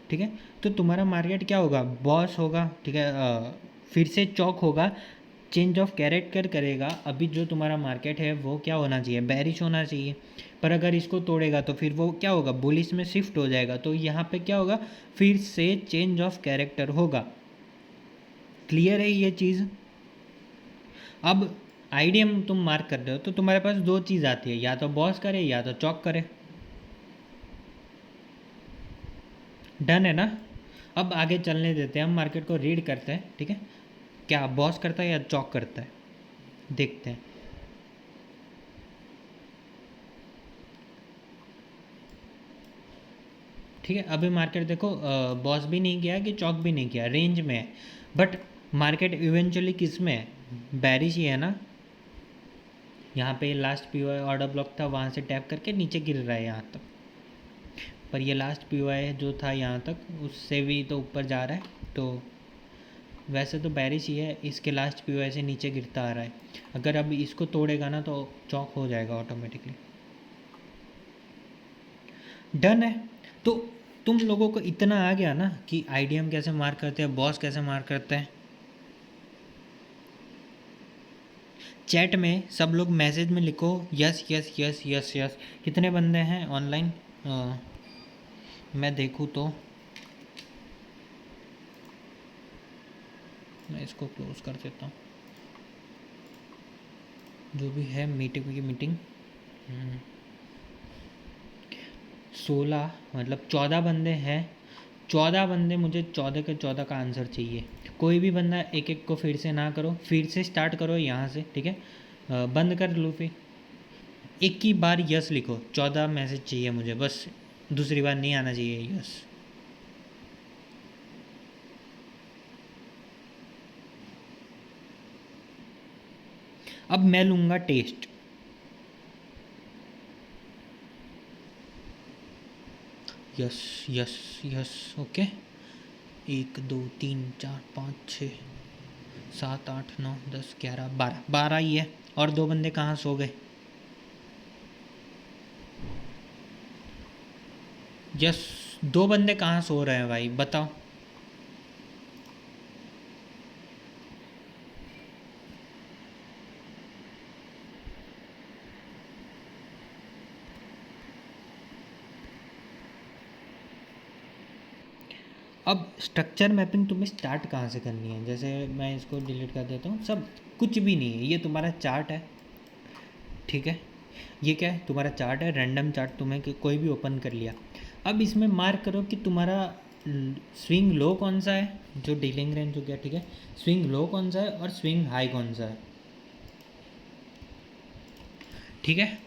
ठीक है, तो तुम्हारा मार्केट क्या होगा? बॉस होगा, ठीक है, फिर से चौक होगा, चेंज ऑफ कैरेक्टर करेगा। अभी जो तुम्हारा मार्केट है वो क्या होना चाहिए? बेरिश होना चाहिए, पर अगर इसको तोड़ेगा तो फिर वो क्या होगा? बुलिश में शिफ्ट हो जाएगा। तो यहाँ पे क्या होगा? फिर से चेंज ऑफ कैरेक्टर होगा। क्लियर है ये चीज़? अब आईडीएम तुम मार्क कर रहे हो तो तुम्हारे पास 2 चीज़ आती है, या तो बॉस करे या तो चौक करे। डन है ना? अब आगे चलने देते हैं, हम मार्केट को रीड करते हैं, ठीक है, क्या बॉस करता है या चौक करता है, देखते हैं। ठीक है, अभी मार्केट देखो, बॉस भी नहीं किया कि चौक भी नहीं किया, रेंज में है, बट मार्केट इवेंचुअली किस में है? बेरिश ही है ना। यहाँ पे लास्ट पीओआई ऑर्डर ब्लॉक था, वहाँ से टैप करके नीचे गिर रहा है यहाँ तक, पर ये लास्ट पीओआई जो था यहाँ तक उससे भी तो ऊपर जा रहा है, तो वैसे तो बेरिश ही है, इसके लास्ट पीओआई से नीचे गिरता आ रहा है। अगर अब इसको तोड़ेगा ना तो चौक हो जाएगा ऑटोमेटिकली। डन है। तो तुम लोगों को इतना आ गया ना कि आईडीएम कैसे मार्क करते हैं, बॉस कैसे मार्क करते हैं। चैट में सब लोग मैसेज में लिखो yes yes yes yes yes. कितने बंदे हैं ऑनलाइन? मैं देखूँ तो मैं इसको क्लोज कर देता हूँ। जो भी है मीटिंग की मीटिंग 16 मतलब 14 बंदे हैं। 14 बंदे, मुझे 14 के 14 का आंसर चाहिए। कोई भी बंदा एक एक को फिर से ना करो, फिर से स्टार्ट करो यहाँ से, ठीक है? बंद कर लो, फिर एक ही बार यस लिखो। 14 मैसेज चाहिए मुझे बस, दूसरी बार नहीं आना चाहिए यस। अब मैं लूँगा test. Yes yes yes okay. 1 2 3 4 5 6 7 8 9 10 11 12 12 ही है। और 2 बंदे कहाँ सो गए? यस, 2 बंदे कहाँ सो रहे हैं भाई, बताओ। अब स्ट्रक्चर मैपिंग तुम्हें स्टार्ट कहाँ से करनी है? जैसे मैं इसको डिलीट कर देता हूँ, सब कुछ भी नहीं है, ये तुम्हारा चार्ट है, ठीक है? ये क्या है? तुम्हारा चार्ट है, रैंडम चार्ट तुम्हें कोई भी ओपन कर लिया। अब इसमें मार्क करो कि तुम्हारा स्विंग लो कौन सा है, जो डीलिंग रेंज हो गया, ठीक है? स्विंग लो कौन सा है और स्विंग हाई कौन सा है, ठीक है?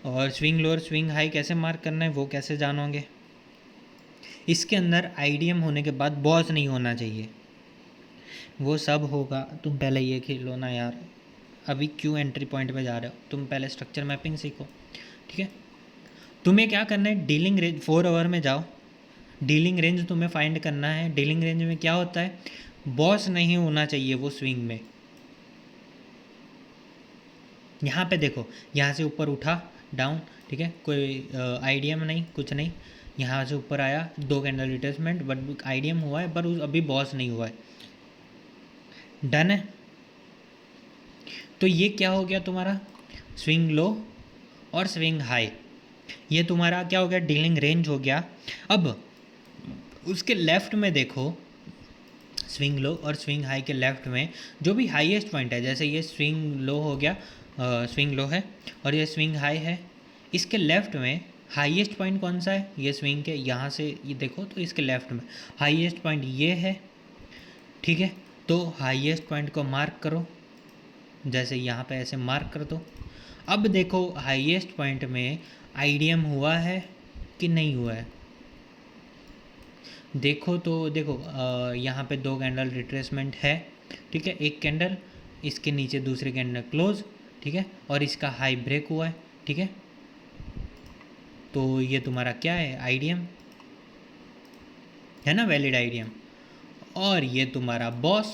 और स्विंग लो और स्विंग हाई कैसे मार्क करना है वो कैसे जानोगे? इसके अंदर आईडीएम होने के बाद बॉस नहीं होना चाहिए, वो सब होगा। तुम पहले ये खेलो ना यार, अभी क्यों एंट्री पॉइंट पे जा रहे हो? तुम पहले स्ट्रक्चर मैपिंग सीखो, ठीक है? तुम्हें क्या करना है, डीलिंग रेंज 4 आवर में जाओ, डीलिंग रेंज तुम्हें फाइंड करना है। डीलिंग रेंज में क्या होता है? बॉस नहीं होना चाहिए वो स्विंग में। यहाँ पे देखो, यहाँ से ऊपर उठा डाउन, ठीक है? कोई आईडीएम नहीं, कुछ नहीं। यहाँ से ऊपर आया, 2 कैंडल रिट्रेसमेंट, बट आईडीएम हुआ है, पर अभी बॉस नहीं हुआ है। डन है? तो ये क्या हो गया तुम्हारा? स्विंग लो और स्विंग हाई, ये तुम्हारा क्या हो गया? डीलिंग रेंज हो गया। अब उसके लेफ्ट में देखो, स्विंग लो और स्विंग हाई के लेफ्ट में जो भी हाईएस्ट पॉइंट है, जैसे ये स्विंग लो हो गया, स्विंग लो है, और ये स्विंग हाई है, इसके लेफ्ट में हाईएस्ट पॉइंट कौन सा है? ये स्विंग के यहाँ से ये देखो तो इसके लेफ्ट में हाईएस्ट पॉइंट ये है, ठीक है? तो हाईएस्ट पॉइंट को मार्क करो, जैसे यहाँ पे ऐसे मार्क कर दो। अब देखो हाईएस्ट पॉइंट में आईडीएम हुआ है कि नहीं हुआ है? देखो तो देखो, यहाँ पे 2 कैंडल रिट्रेसमेंट है, ठीक है? एक कैंडल, इसके नीचे दूसरी कैंडल क्लोज, ठीक है? और इसका हाई ब्रेक हुआ है, ठीक है? तो ये तुम्हारा क्या है? आईडीएम है ना, वैलिड आईडीएम। और ये तुम्हारा बॉस,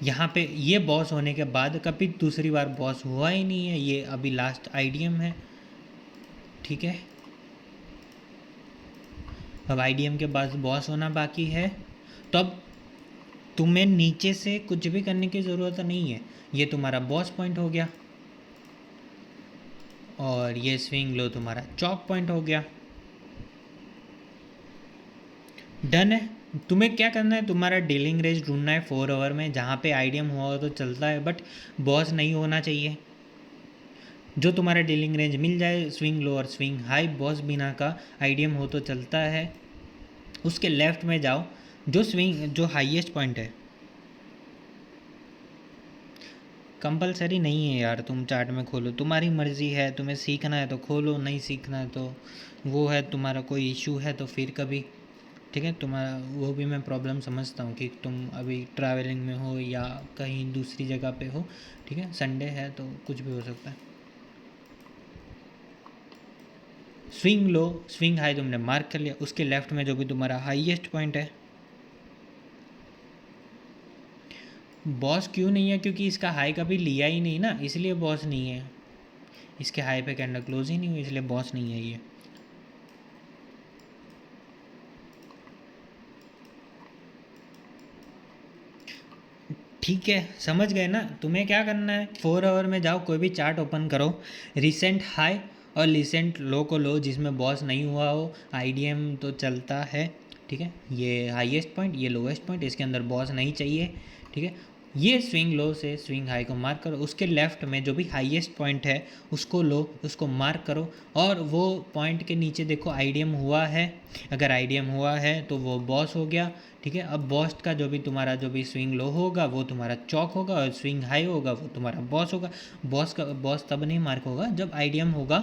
यहाँ पे ये बॉस होने के बाद कभी दूसरी बार बॉस हुआ ही नहीं है, ये अभी लास्ट आईडीएम है, ठीक है? अब आईडीएम के बाद बॉस होना बाकी है, तो अब तुम्हें नीचे से कुछ भी करने की ज़रूरत नहीं है, ये तुम्हारा बॉस पॉइंट हो गया, और ये स्विंग लो तुम्हारा चॉक पॉइंट हो गया। डन है? तुम्हें क्या करना है, तुम्हारा डीलिंग रेंज ढूंढना है 4 आवर में, जहाँ पे आईडीएम हुआ हो तो चलता है, बट बॉस नहीं होना चाहिए। जो तुम्हारा डीलिंग रेंज मिल जाए, स्विंग लो और स्विंग हाई, बॉस बिना का आईडीएम हो तो चलता है, उसके लेफ्ट में जाओ, जो स्विंग जो हाईएस्ट पॉइंट है। कंपलसरी नहीं है यार, तुम चार्ट में खोलो, तुम्हारी मर्ज़ी है, तुम्हें सीखना है तो खोलो, नहीं सीखना है तो वो है तुम्हारा, कोई इशू है तो फिर कभी, ठीक है? तुम्हारा वो भी मैं प्रॉब्लम समझता हूँ कि तुम अभी ट्रैवलिंग में हो या कहीं दूसरी जगह पे हो, ठीक है? संडे है तो कुछ भी हो सकता है। स्विंग लो स्विंग हाई तुमने मार्क कर लिया, उसके लेफ्ट में जो भी तुम्हारा हाईएस्ट पॉइंट है। बॉस क्यों नहीं है? क्योंकि इसका हाई कभी लिया ही नहीं ना, इसलिए बॉस नहीं है। इसके हाई पे कैंडल क्लोज ही नहीं हुई, इसलिए बॉस नहीं है ये। ठीक है, समझ गए ना। तुम्हें क्या करना है, 4 आवर में जाओ, कोई भी चार्ट ओपन करो, रिसेंट हाई और रिसेंट लो को लो, जिसमें बॉस नहीं हुआ हो। आईडीएम तो चलता है, ठीक है। ये हाईएस्ट पॉइंट, ये लोएस्ट पॉइंट, इसके अंदर बॉस नहीं चाहिए, ठीक है। ये स्विंग लो से स्विंग हाई को मार्क करो, उसके लेफ्ट में जो भी हाईएस्ट पॉइंट है उसको लो, उसको मार्क करो, और वो पॉइंट के नीचे देखो आईडीएम हुआ है। अगर आईडीएम हुआ है तो वो बॉस हो गया, ठीक है। अब बॉस का जो भी तुम्हारा जो भी स्विंग लो होगा वो तुम्हारा चौक होगा, और स्विंग हाई होगा वो तुम्हारा बॉस होगा। बॉस तब नहीं मार्क होगा जब आईडीएम होगा,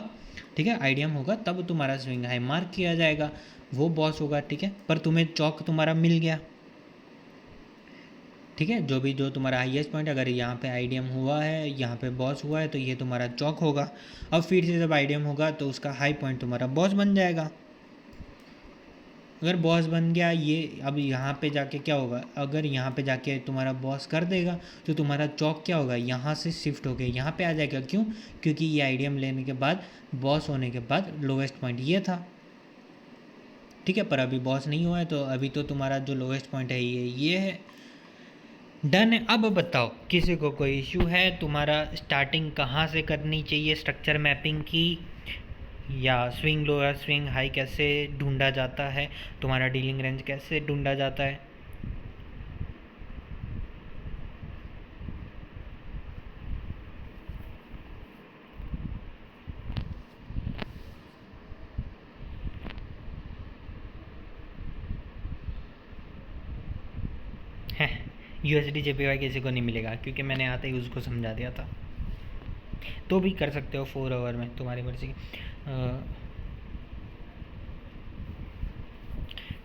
ठीक है। आईडीएम होगा तब तुम्हारा स्विंग हाई मार्क किया जाएगा, वो बॉस होगा, ठीक है। पर तुम्हें चौक तुम्हारा मिल गया, ठीक है। जो तुम्हारा हाईएस्ट पॉइंट, अगर यहाँ पे आईडीएम हुआ है, यहाँ पे बॉस हुआ है, तो ये तुम्हारा चौक होगा। अब फिर से जब आईडीएम होगा तो उसका हाई पॉइंट तुम्हारा बॉस बन जाएगा। अगर बॉस बन गया ये, अब यहाँ पे जाके क्या होगा, अगर यहाँ पे जाके तुम्हारा बॉस कर देगा तो तुम्हारा चौक क्या होगा, यहाँ से शिफ्ट होके यहाँ पे आ जाएगा। क्यों? क्योंकि ये आईडीएम लेने के बाद, बॉस होने के बाद लोएस्ट पॉइंट ये था, ठीक है। पर अभी बॉस नहीं हुआ है, तो अभी तो तुम्हारा जो लोएस्ट पॉइंट है ये है। डन है। अब बताओ, किसी को कोई इशू है? तुम्हारा स्टार्टिंग कहाँ से करनी चाहिए स्ट्रक्चर मैपिंग की, या स्विंग लो या स्विंग हाई कैसे ढूंढा जाता है, तुम्हारा डीलिंग रेंज कैसे ढूंढा जाता है? यूएसडी जेपीवाई किसी को नहीं मिलेगा, क्योंकि मैंने आते ही उसको समझा दिया था। तो भी कर सकते हो 4 आवर में, तुम्हारी मर्जी की।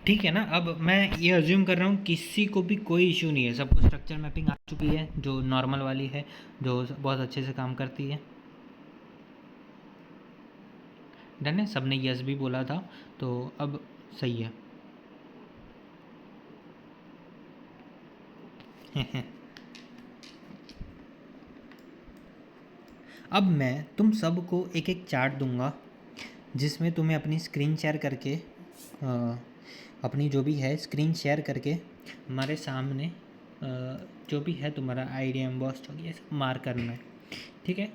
ठीक है ना। अब मैं ये अज्यूम कर रहा हूँ किसी को भी कोई इशू नहीं है, सबको स्ट्रक्चर मैपिंग आ चुकी है, जो नॉर्मल वाली है, जो बहुत अच्छे से काम करती है। डन है, सबने यस भी बोला था, तो अब सही है। अब मैं तुम सबको एक एक चार्ट दूंगा, जिसमें तुम्हें अपनी स्क्रीन शेयर करके, अपनी जो भी है स्क्रीन शेयर करके हमारे सामने जो भी है तुम्हारा आईडीएम बॉस जो ये सब मार्क करना है, ठीक है।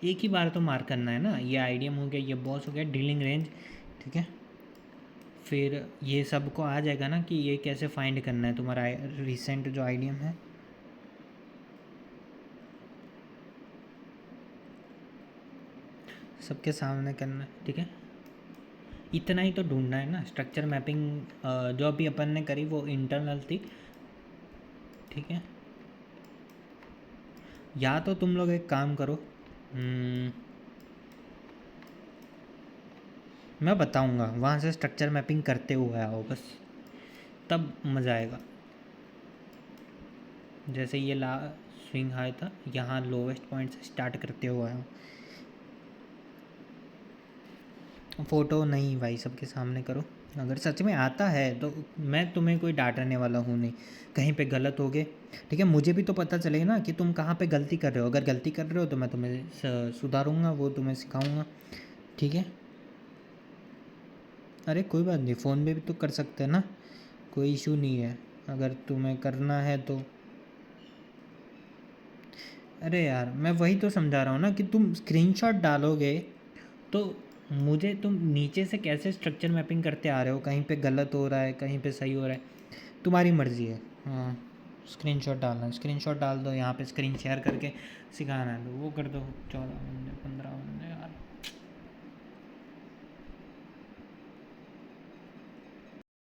एक ही बार तो मार्क करना है ना। ये आईडीएम हो गया, ये बॉस हो गया, डीलिंग रेंज, ठीक है। फिर ये सबको आ जाएगा ना कि ये कैसे फाइंड करना है तुम्हारा रिसेंट जो आईडीएम है। सबके सामने करना है, ठीक है। इतना ही तो ढूंढना है ना। स्ट्रक्चर मैपिंग जो अभी अपन ने करी वो इंटरनल थी, ठीक है। या तो तुम लोग एक काम करो, मैं बताऊंगा, वहाँ से स्ट्रक्चर मैपिंग करते हुए आओ बस, तब मज़ा आएगा। जैसे ये ला स्विंग हाई था, यहाँ लोवेस्ट पॉइंट से स्टार्ट करते हुए आओ। फ़ोटो नहीं भाई, सबके सामने करो। अगर सच में आता है तो मैं तुम्हें कोई डांटने वाला हूँ नहीं, कहीं पे गलत हो गए, ठीक है। मुझे भी तो पता चलेगा ना कि तुम कहाँ पे गलती कर रहे हो। अगर गलती कर रहे हो तो मैं तुम्हें सुधारूँगा, वो तुम्हें सिखाऊँगा, ठीक है। अरे कोई बात नहीं, फ़ोन में भी तो कर सकते हैं ना, कोई इशू नहीं है अगर तुम्हें करना है तो। अरे यार, मैं वही तो समझा रहा हूँ ना कि तुम स्क्रीनशॉट डालोगे तो मुझे तुम नीचे से कैसे स्ट्रक्चर मैपिंग करते आ रहे हो, कहीं पे गलत हो रहा है, कहीं पे सही हो रहा है, तुम्हारी मर्ज़ी है। हाँ, स्क्रीनशॉट डालना है, स्क्रीनशॉट डाल दो, यहाँ पे स्क्रीन शेयर करके सिखाना है तो वो कर दो। 14 बंदे 15 बंदे यार।